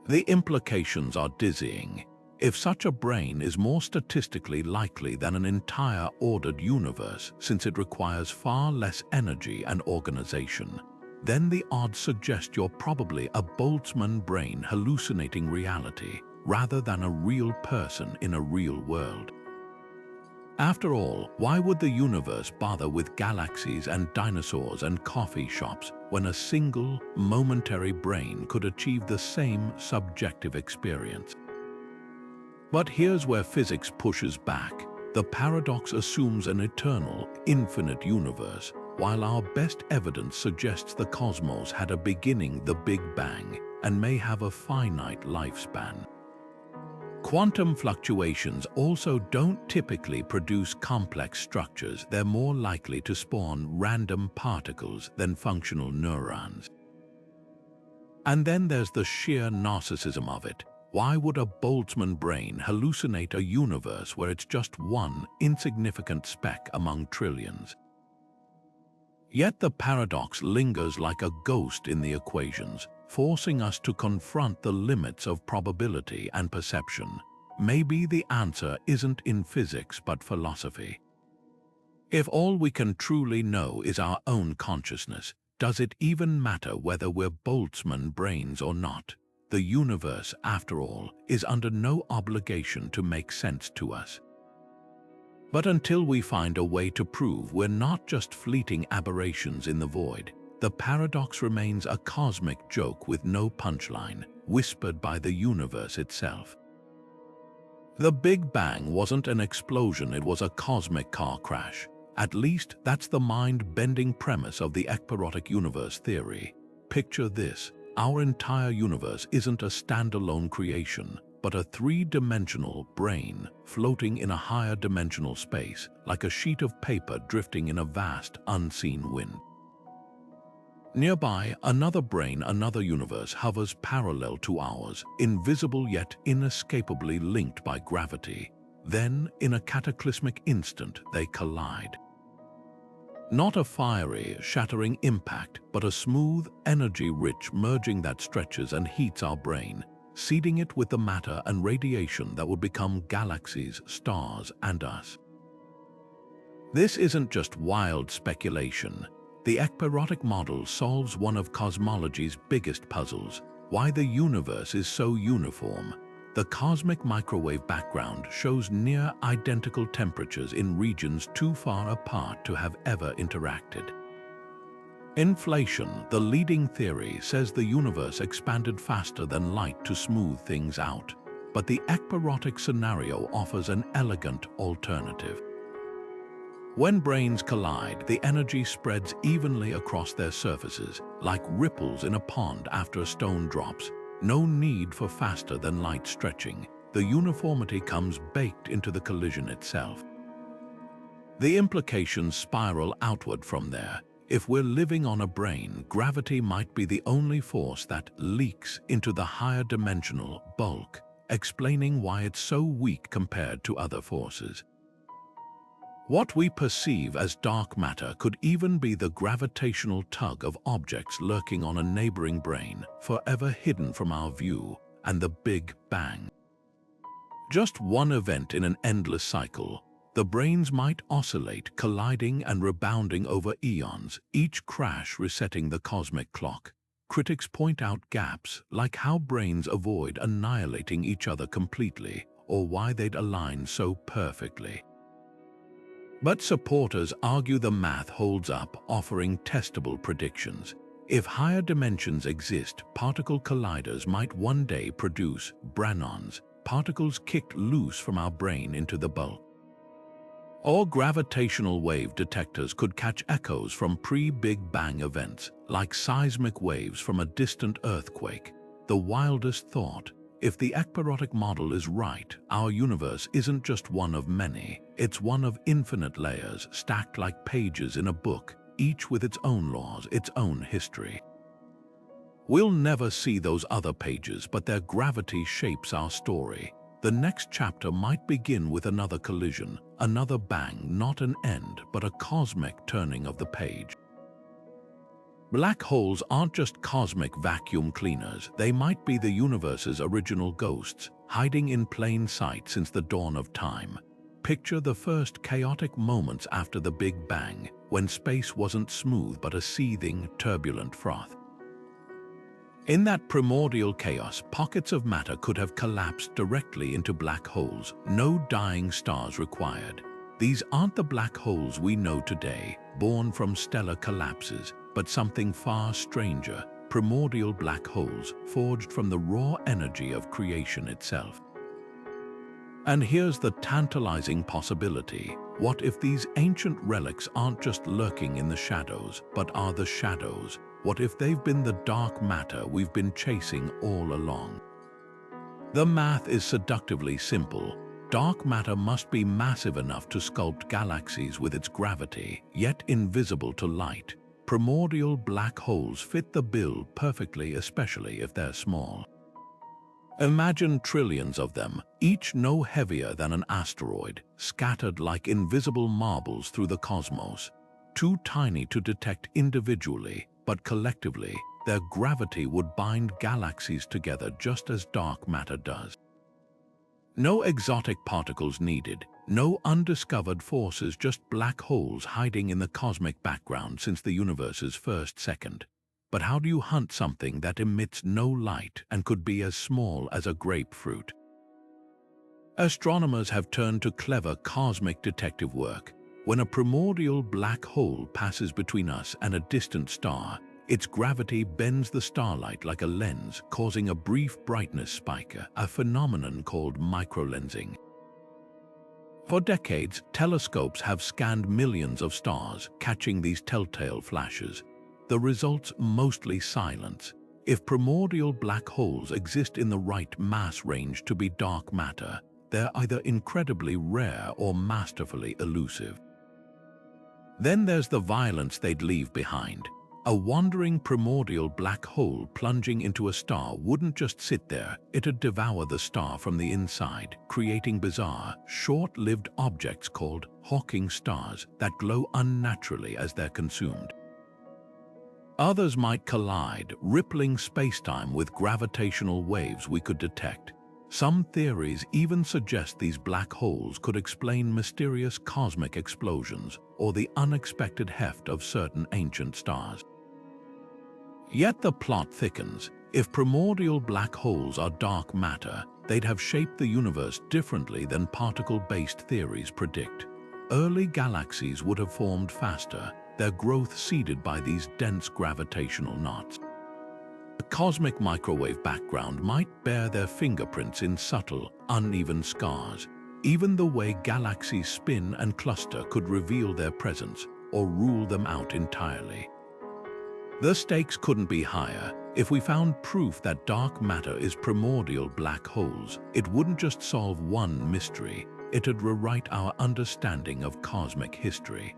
The implications are dizzying. If such a brain is more statistically likely than an entire ordered universe, since it requires far less energy and organization, then the odds suggest you're probably a Boltzmann brain hallucinating reality, rather than a real person in a real world. After all, why would the universe bother with galaxies and dinosaurs and coffee shops when a single, momentary brain could achieve the same subjective experience? But here's where physics pushes back. The paradox assumes an eternal, infinite universe, while our best evidence suggests the cosmos had a beginning, the Big Bang, and may have a finite lifespan. Quantum fluctuations also don't typically produce complex structures. They're more likely to spawn random particles than functional neurons. And then there's the sheer narcissism of it. Why would a Boltzmann brain hallucinate a universe where it's just one insignificant speck among trillions? Yet the paradox lingers like a ghost in the equations, forcing us to confront the limits of probability and perception. Maybe the answer isn't in physics but philosophy. If all we can truly know is our own consciousness, does it even matter whether we're Boltzmann brains or not? The universe, after all, is under no obligation to make sense to us. But until we find a way to prove we're not just fleeting aberrations in the void, the paradox remains a cosmic joke with no punchline, whispered by the universe itself. The Big Bang wasn't an explosion, it was a cosmic car crash. At least that's the mind-bending premise of the Ekpyrotic universe theory. Picture this: our entire universe isn't a standalone creation, but a three-dimensional brain floating in a higher dimensional space, like a sheet of paper drifting in a vast, unseen wind. Nearby, another brain, another universe hovers parallel to ours, invisible yet inescapably linked by gravity. Then, in a cataclysmic instant, they collide. Not a fiery, shattering impact, but a smooth, energy-rich merging that stretches and heats our brain, seeding it with the matter and radiation that would become galaxies, stars, and us. This isn't just wild speculation. The Ekpyrotic model solves one of cosmology's biggest puzzles: why the universe is so uniform. The cosmic microwave background shows near-identical temperatures in regions too far apart to have ever interacted. Inflation, the leading theory, says the universe expanded faster than light to smooth things out, but the Ekpyrotic scenario offers an elegant alternative. When brains collide, the energy spreads evenly across their surfaces, like ripples in a pond after a stone drops. No need for faster-than-light stretching. The uniformity comes baked into the collision itself. The implications spiral outward from there. If we're living on a brane, gravity might be the only force that leaks into the higher dimensional bulk, explaining why it's so weak compared to other forces. What we perceive as dark matter could even be the gravitational tug of objects lurking on a neighboring brane, forever hidden from our view, and the Big Bang. Just one event in an endless cycle, the branes might oscillate, colliding and rebounding over eons, each crash resetting the cosmic clock. Critics point out gaps, like how branes avoid annihilating each other completely, or why they'd align so perfectly. But supporters argue the math holds up, offering testable predictions. If higher dimensions exist, particle colliders might one day produce branons, particles kicked loose from our brane into the bulk. Or gravitational wave detectors could catch echoes from pre-Big Bang events, like seismic waves from a distant earthquake. The wildest thought: if the Ekpyrotic model is right, our universe isn't just one of many, it's one of infinite layers stacked like pages in a book, each with its own laws, its own history. We'll never see those other pages, but their gravity shapes our story. The next chapter might begin with another collision, another bang, not an end, but a cosmic turning of the page. Black holes aren't just cosmic vacuum cleaners, they might be the universe's original ghosts, hiding in plain sight since the dawn of time. Picture the first chaotic moments after the Big Bang, when space wasn't smooth but a seething, turbulent froth. In that primordial chaos, pockets of matter could have collapsed directly into black holes, no dying stars required. These aren't the black holes we know today, born from stellar collapses, but something far stranger: primordial black holes forged from the raw energy of creation itself. And here's the tantalizing possibility: what if these ancient relics aren't just lurking in the shadows, but are the shadows? What if they've been the dark matter we've been chasing all along? The math is seductively simple. Dark matter must be massive enough to sculpt galaxies with its gravity, yet invisible to light. Primordial black holes fit the bill perfectly, especially if they're small. Imagine trillions of them, each no heavier than an asteroid, scattered like invisible marbles through the cosmos. Too tiny to detect individually, but collectively, their gravity would bind galaxies together just as dark matter does. No exotic particles needed, no undiscovered forces, just black holes hiding in the cosmic background since the universe's first second. But how do you hunt something that emits no light and could be as small as a grapefruit? Astronomers have turned to clever cosmic detective work. When a primordial black hole passes between us and a distant star, its gravity bends the starlight like a lens, causing a brief brightness spike, a phenomenon called microlensing. For decades, telescopes have scanned millions of stars, catching these telltale flashes. The results mostly silence. If primordial black holes exist in the right mass range to be dark matter, they're either incredibly rare or masterfully elusive. Then there's the violence they'd leave behind. A wandering primordial black hole plunging into a star wouldn't just sit there, it'd devour the star from the inside, creating bizarre, short-lived objects called Hawking stars that glow unnaturally as they're consumed. Others might collide, rippling spacetime with gravitational waves we could detect. Some theories even suggest these black holes could explain mysterious cosmic explosions or the unexpected heft of certain ancient stars. Yet the plot thickens. If primordial black holes are dark matter, they'd have shaped the universe differently than particle-based theories predict. Early galaxies would have formed faster, their growth seeded by these dense gravitational knots. The cosmic microwave background might bear their fingerprints in subtle, uneven scars. Even the way galaxies spin and cluster could reveal their presence or rule them out entirely. The stakes couldn't be higher. If we found proof that dark matter is primordial black holes, it wouldn't just solve one mystery, it'd rewrite our understanding of cosmic history.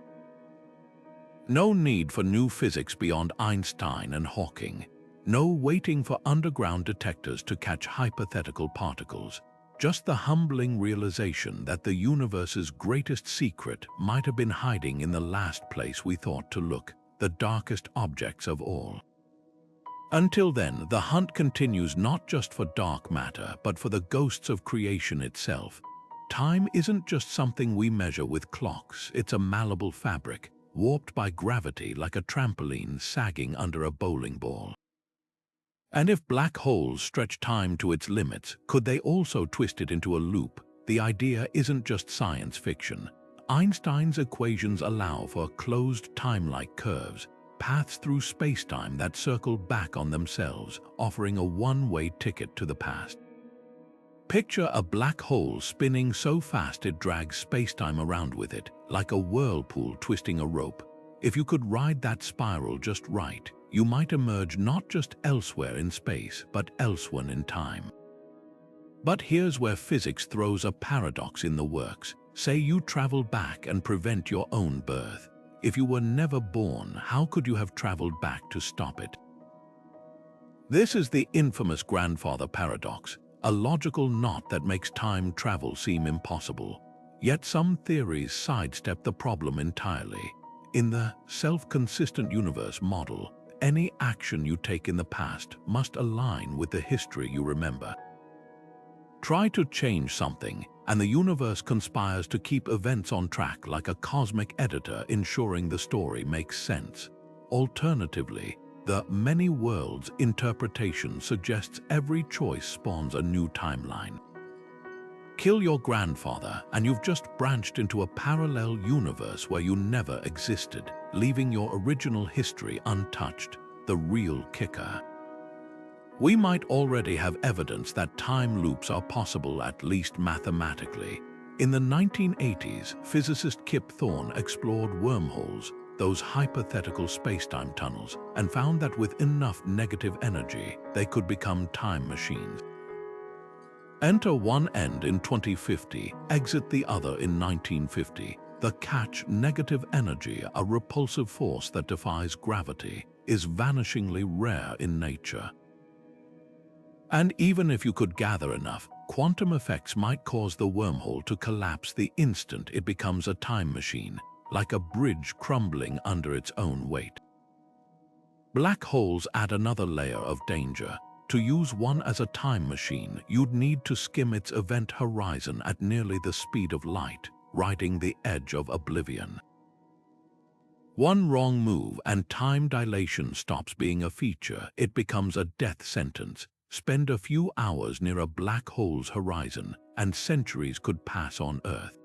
No need for new physics beyond Einstein and Hawking. No waiting for underground detectors to catch hypothetical particles. Just the humbling realization that the universe's greatest secret might have been hiding in the last place we thought to look, the darkest objects of all. Until then, the hunt continues not just for dark matter, but for the ghosts of creation itself. Time isn't just something we measure with clocks, it's a malleable fabric, warped by gravity like a trampoline sagging under a bowling ball. And if black holes stretch time to its limits, could they also twist it into a loop? The idea isn't just science fiction. Einstein's equations allow for closed time-like curves, paths through spacetime that circle back on themselves, offering a one-way ticket to the past. Picture a black hole spinning so fast it drags spacetime around with it, like a whirlpool twisting a rope. If you could ride that spiral just right, you might emerge not just elsewhere in space, but elsewhere in time. But here's where physics throws a paradox in the works. Say you travel back and prevent your own birth. If you were never born, how could you have traveled back to stop it? This is the infamous grandfather paradox, a logical knot that makes time travel seem impossible. Yet some theories sidestep the problem entirely. In the self-consistent universe model, any action you take in the past must align with the history you remember. Try to change something, and the universe conspires to keep events on track like a cosmic editor, ensuring the story makes sense. Alternatively, the many worlds interpretation suggests every choice spawns a new timeline. Kill your grandfather, and you've just branched into a parallel universe where you never existed, leaving your original history untouched. The real kicker. We might already have evidence that time loops are possible, at least mathematically. In the 1980s, physicist Kip Thorne explored wormholes, those hypothetical spacetime tunnels, and found that with enough negative energy, they could become time machines. Enter one end in 2050, exit the other in 1950. The catch: negative energy, a repulsive force that defies gravity, is vanishingly rare in nature. And even if you could gather enough, quantum effects might cause the wormhole to collapse the instant it becomes a time machine, like a bridge crumbling under its own weight. Black holes add another layer of danger. To use one as a time machine, you'd need to skim its event horizon at nearly the speed of light, riding the edge of oblivion. One wrong move and time dilation stops being a feature, it becomes a death sentence. Spend a few hours near a black hole's horizon, and centuries could pass on Earth.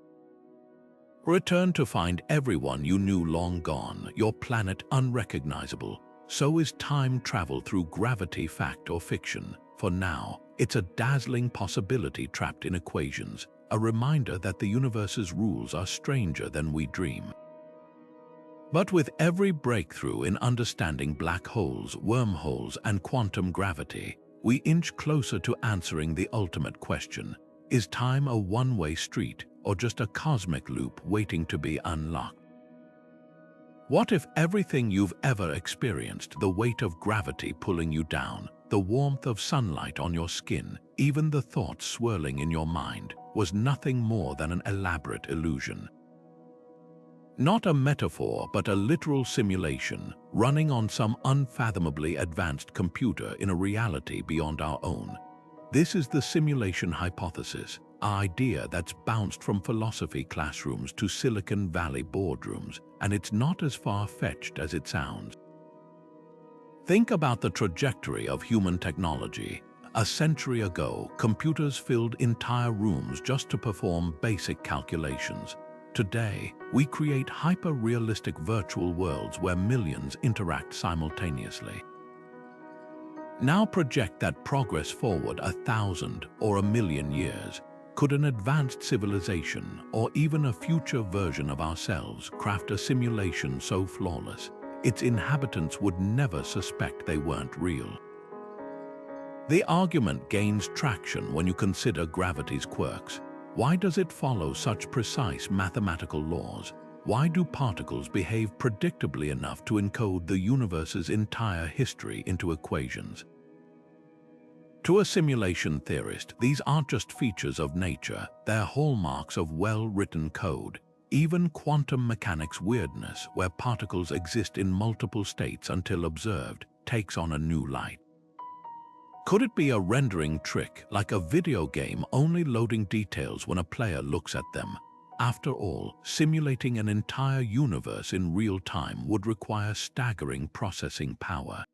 Return to find everyone you knew long gone, your planet unrecognizable. So is time travel through gravity, fact or fiction. For now, it's a dazzling possibility trapped in equations, a reminder that the universe's rules are stranger than we dream. But with every breakthrough in understanding black holes, wormholes, and quantum gravity, we inch closer to answering the ultimate question: is time a one-way street, or just a cosmic loop waiting to be unlocked? What if everything you've ever experienced, the weight of gravity pulling you down, the warmth of sunlight on your skin, even the thoughts swirling in your mind, was nothing more than an elaborate illusion? Not a metaphor, but a literal simulation, running on some unfathomably advanced computer in a reality beyond our own. This is the simulation hypothesis, an idea that's bounced from philosophy classrooms to Silicon Valley boardrooms, and it's not as far-fetched as it sounds. Think about the trajectory of human technology. A century ago, computers filled entire rooms just to perform basic calculations. Today, we create hyper-realistic virtual worlds where millions interact simultaneously. Now project that progress forward 1,000 or 1,000,000 years. Could an advanced civilization, or even a future version of ourselves, craft a simulation so flawless its inhabitants would never suspect they weren't real? The argument gains traction when you consider gravity's quirks. Why does it follow such precise mathematical laws? Why do particles behave predictably enough to encode the universe's entire history into equations? To a simulation theorist, these aren't just features of nature, they're hallmarks of well-written code. Even quantum mechanics weirdness, where particles exist in multiple states until observed, takes on a new light. Could it be a rendering trick, like a video game only loading details when a player looks at them? After all, simulating an entire universe in real time would require staggering processing power.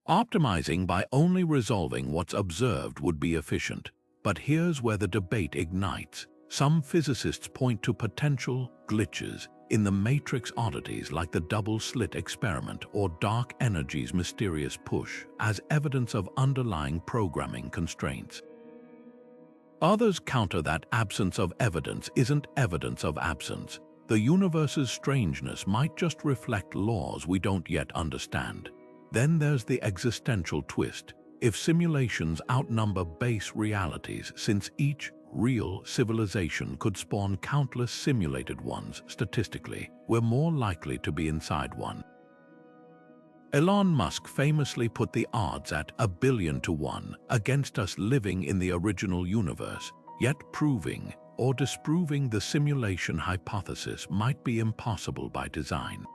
Optimizing by only resolving what's observed would be efficient, but here's where the debate ignites. Some physicists point to potential glitches in the matrix oddities like the double-slit experiment or dark energy's mysterious push as evidence of underlying programming constraints. Others counter that absence of evidence isn't evidence of absence. The universe's strangeness might just reflect laws we don't yet understand. Then there's the existential twist. If simulations outnumber base realities, since each real civilization could spawn countless simulated ones, statistically, we're more likely to be inside one. Elon Musk famously put the odds at 1,000,000,000 to 1 against us living in the original universe, yet proving or disproving the simulation hypothesis might be impossible by design.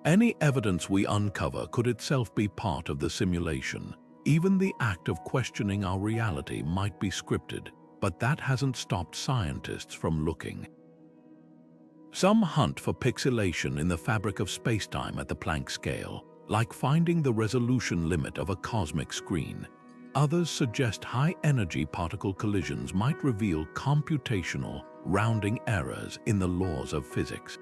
Any evidence we uncover could itself be part of the simulation. Even the act of questioning our reality might be scripted, but that hasn't stopped scientists from looking. Some hunt for pixelation in the fabric of spacetime at the Planck scale, like finding the resolution limit of a cosmic screen. Others suggest high-energy particle collisions might reveal computational rounding errors in the laws of physics.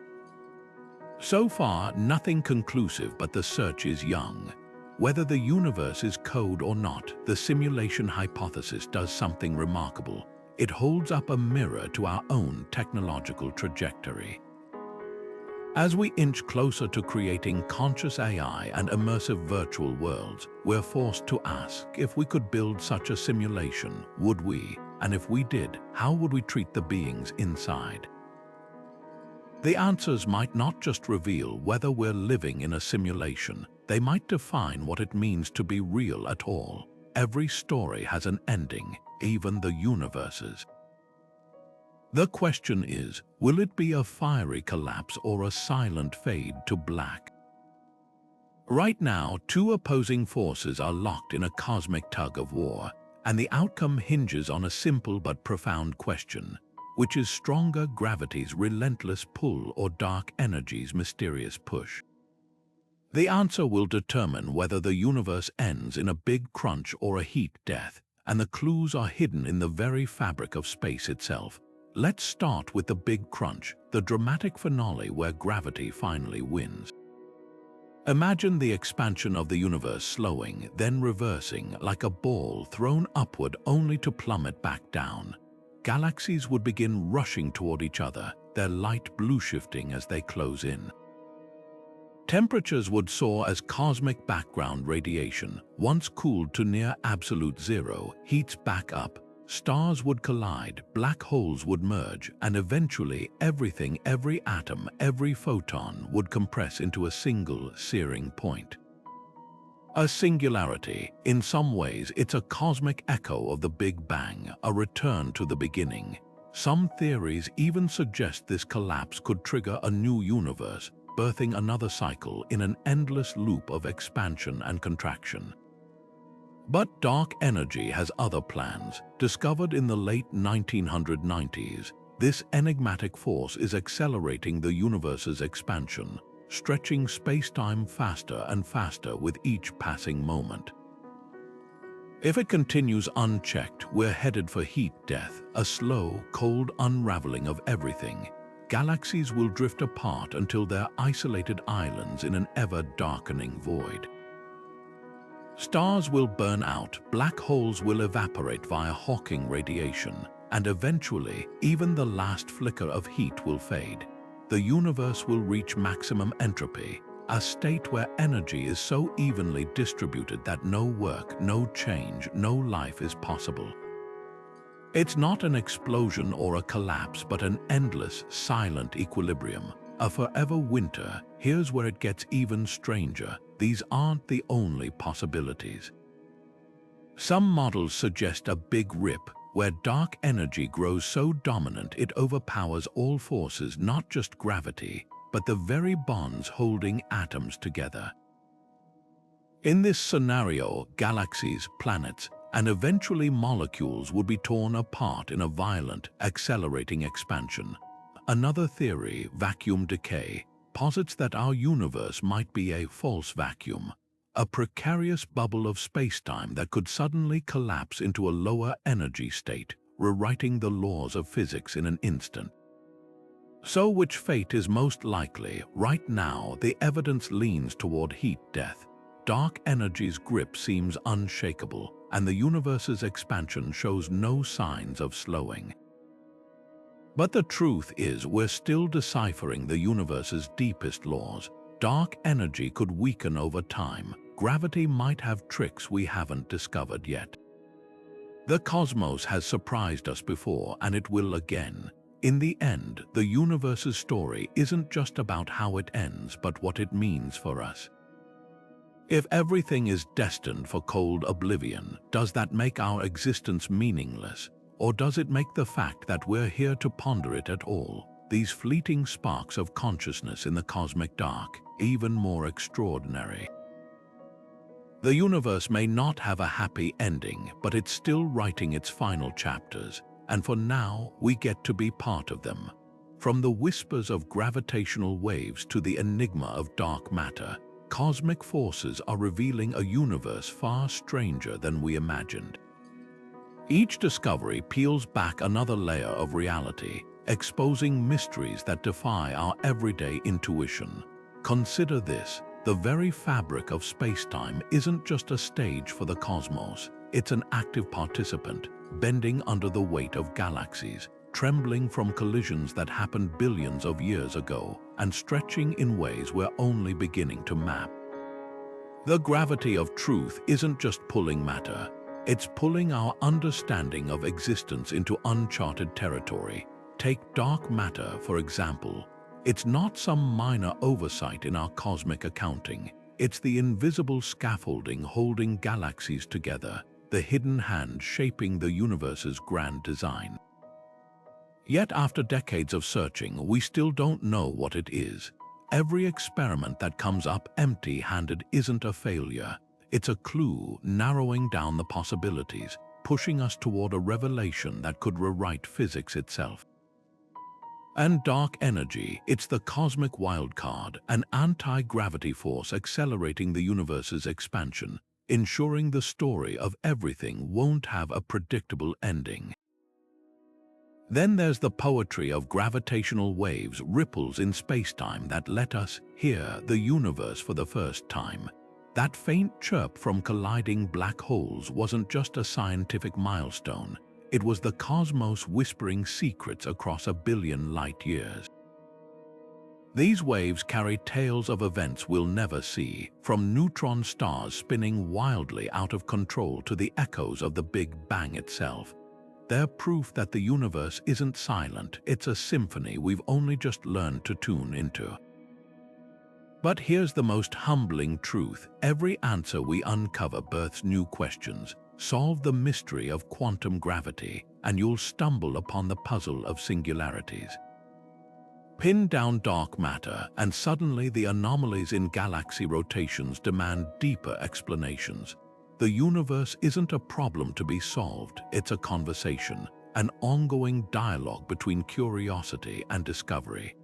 So far, nothing conclusive, but the search is young. Whether the universe is code or not, the simulation hypothesis does something remarkable. It holds up a mirror to our own technological trajectory. As we inch closer to creating conscious AI and immersive virtual worlds, we're forced to ask, if we could build such a simulation, would we? And if we did, how would we treat the beings inside? The answers might not just reveal whether we're living in a simulation, they might define what it means to be real at all. Every story has an ending, even the universe's. The question is, will it be a fiery collapse or a silent fade to black? Right now, two opposing forces are locked in a cosmic tug-of-war, and the outcome hinges on a simple but profound question. Which is stronger, gravity's relentless pull or dark energy's mysterious push? The answer will determine whether the universe ends in a big crunch or a heat death, and the clues are hidden in the very fabric of space itself. Let's start with the big crunch, the dramatic finale where gravity finally wins. Imagine the expansion of the universe slowing, then reversing like a ball thrown upward only to plummet back down. Galaxies would begin rushing toward each other, their light blue shifting as they close in. Temperatures would soar as cosmic background radiation, once cooled to near absolute zero, heats back up. Stars would collide, black holes would merge, and eventually everything, every atom, every photon would compress into a single searing point. A singularity. In some ways, it's a cosmic echo of the Big Bang, a return to the beginning. Some theories even suggest this collapse could trigger a new universe, birthing another cycle in an endless loop of expansion and contraction. But dark energy has other plans. Discovered in the late 1990s, this enigmatic force is accelerating the universe's expansion, stretching spacetime faster and faster with each passing moment. If it continues unchecked, we're headed for heat death, a slow, cold unraveling of everything. Galaxies will drift apart until they're isolated islands in an ever-darkening void. Stars will burn out, black holes will evaporate via Hawking radiation, and eventually, even the last flicker of heat will fade. The universe will reach maximum entropy, a state where energy is so evenly distributed that no work, no change, no life is possible. It's not an explosion or a collapse, but an endless, silent equilibrium, a forever winter. Here's where it gets even stranger. These aren't the only possibilities. Some models suggest a big rip, where dark energy grows so dominant it overpowers all forces, not just gravity, but the very bonds holding atoms together. In this scenario, galaxies, planets, and eventually molecules would be torn apart in a violent, accelerating expansion. Another theory, vacuum decay, posits that our universe might be a false vacuum, a precarious bubble of spacetime that could suddenly collapse into a lower energy state, rewriting the laws of physics in an instant. So which fate is most likely? Right now, the evidence leans toward heat death. Dark energy's grip seems unshakable, and the universe's expansion shows no signs of slowing. But the truth is, we're still deciphering the universe's deepest laws. Dark energy could weaken over time. Gravity might have tricks we haven't discovered yet. The cosmos has surprised us before, and it will again. In the end, the universe's story isn't just about how it ends, but what it means for us. If everything is destined for cold oblivion, does that make our existence meaningless? Or does it make the fact that we're here to ponder it at all, these fleeting sparks of consciousness in the cosmic dark, even more extraordinary? The universe may not have a happy ending, but it's still writing its final chapters, and for now, we get to be part of them. From the whispers of gravitational waves to the enigma of dark matter, cosmic forces are revealing a universe far stranger than we imagined. Each discovery peels back another layer of reality, exposing mysteries that defy our everyday intuition. Consider this: the very fabric of spacetime isn't just a stage for the cosmos, it's an active participant, bending under the weight of galaxies, trembling from collisions that happened billions of years ago, and stretching in ways we're only beginning to map. The gravity of truth isn't just pulling matter, it's pulling our understanding of existence into uncharted territory. Take dark matter, for example. It's not some minor oversight in our cosmic accounting. It's the invisible scaffolding holding galaxies together, the hidden hand shaping the universe's grand design. Yet after decades of searching, we still don't know what it is. Every experiment that comes up empty-handed isn't a failure. It's a clue narrowing down the possibilities, pushing us toward a revelation that could rewrite physics itself. And dark energy, it's the cosmic wildcard, an anti-gravity force accelerating the universe's expansion, ensuring the story of everything won't have a predictable ending. Then there's the poetry of gravitational waves, ripples in spacetime that let us hear the universe for the first time. That faint chirp from colliding black holes wasn't just a scientific milestone. It was the cosmos whispering secrets across a billion light years. These waves carry tales of events we'll never see, from neutron stars spinning wildly out of control to the echoes of the Big Bang itself. They're proof that the universe isn't silent, it's a symphony we've only just learned to tune into. But here's the most humbling truth: every answer we uncover births new questions. Solve the mystery of quantum gravity, and you'll stumble upon the puzzle of singularities. Pin down dark matter, and suddenly the anomalies in galaxy rotations demand deeper explanations. The universe isn't a problem to be solved, it's a conversation, an ongoing dialogue between curiosity and discovery.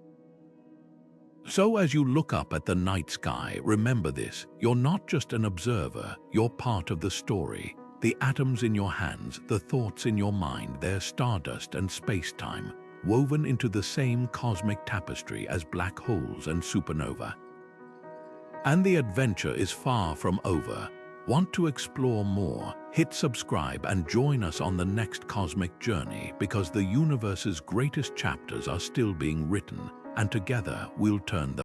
So as you look up at the night sky, remember this: you're not just an observer, you're part of the story. The atoms in your hands, the thoughts in your mind, they're stardust and space-time, woven into the same cosmic tapestry as black holes and supernova. And the adventure is far from over. Want to explore more? Hit subscribe and join us on the next cosmic journey, because the universe's greatest chapters are still being written, and together we'll turn them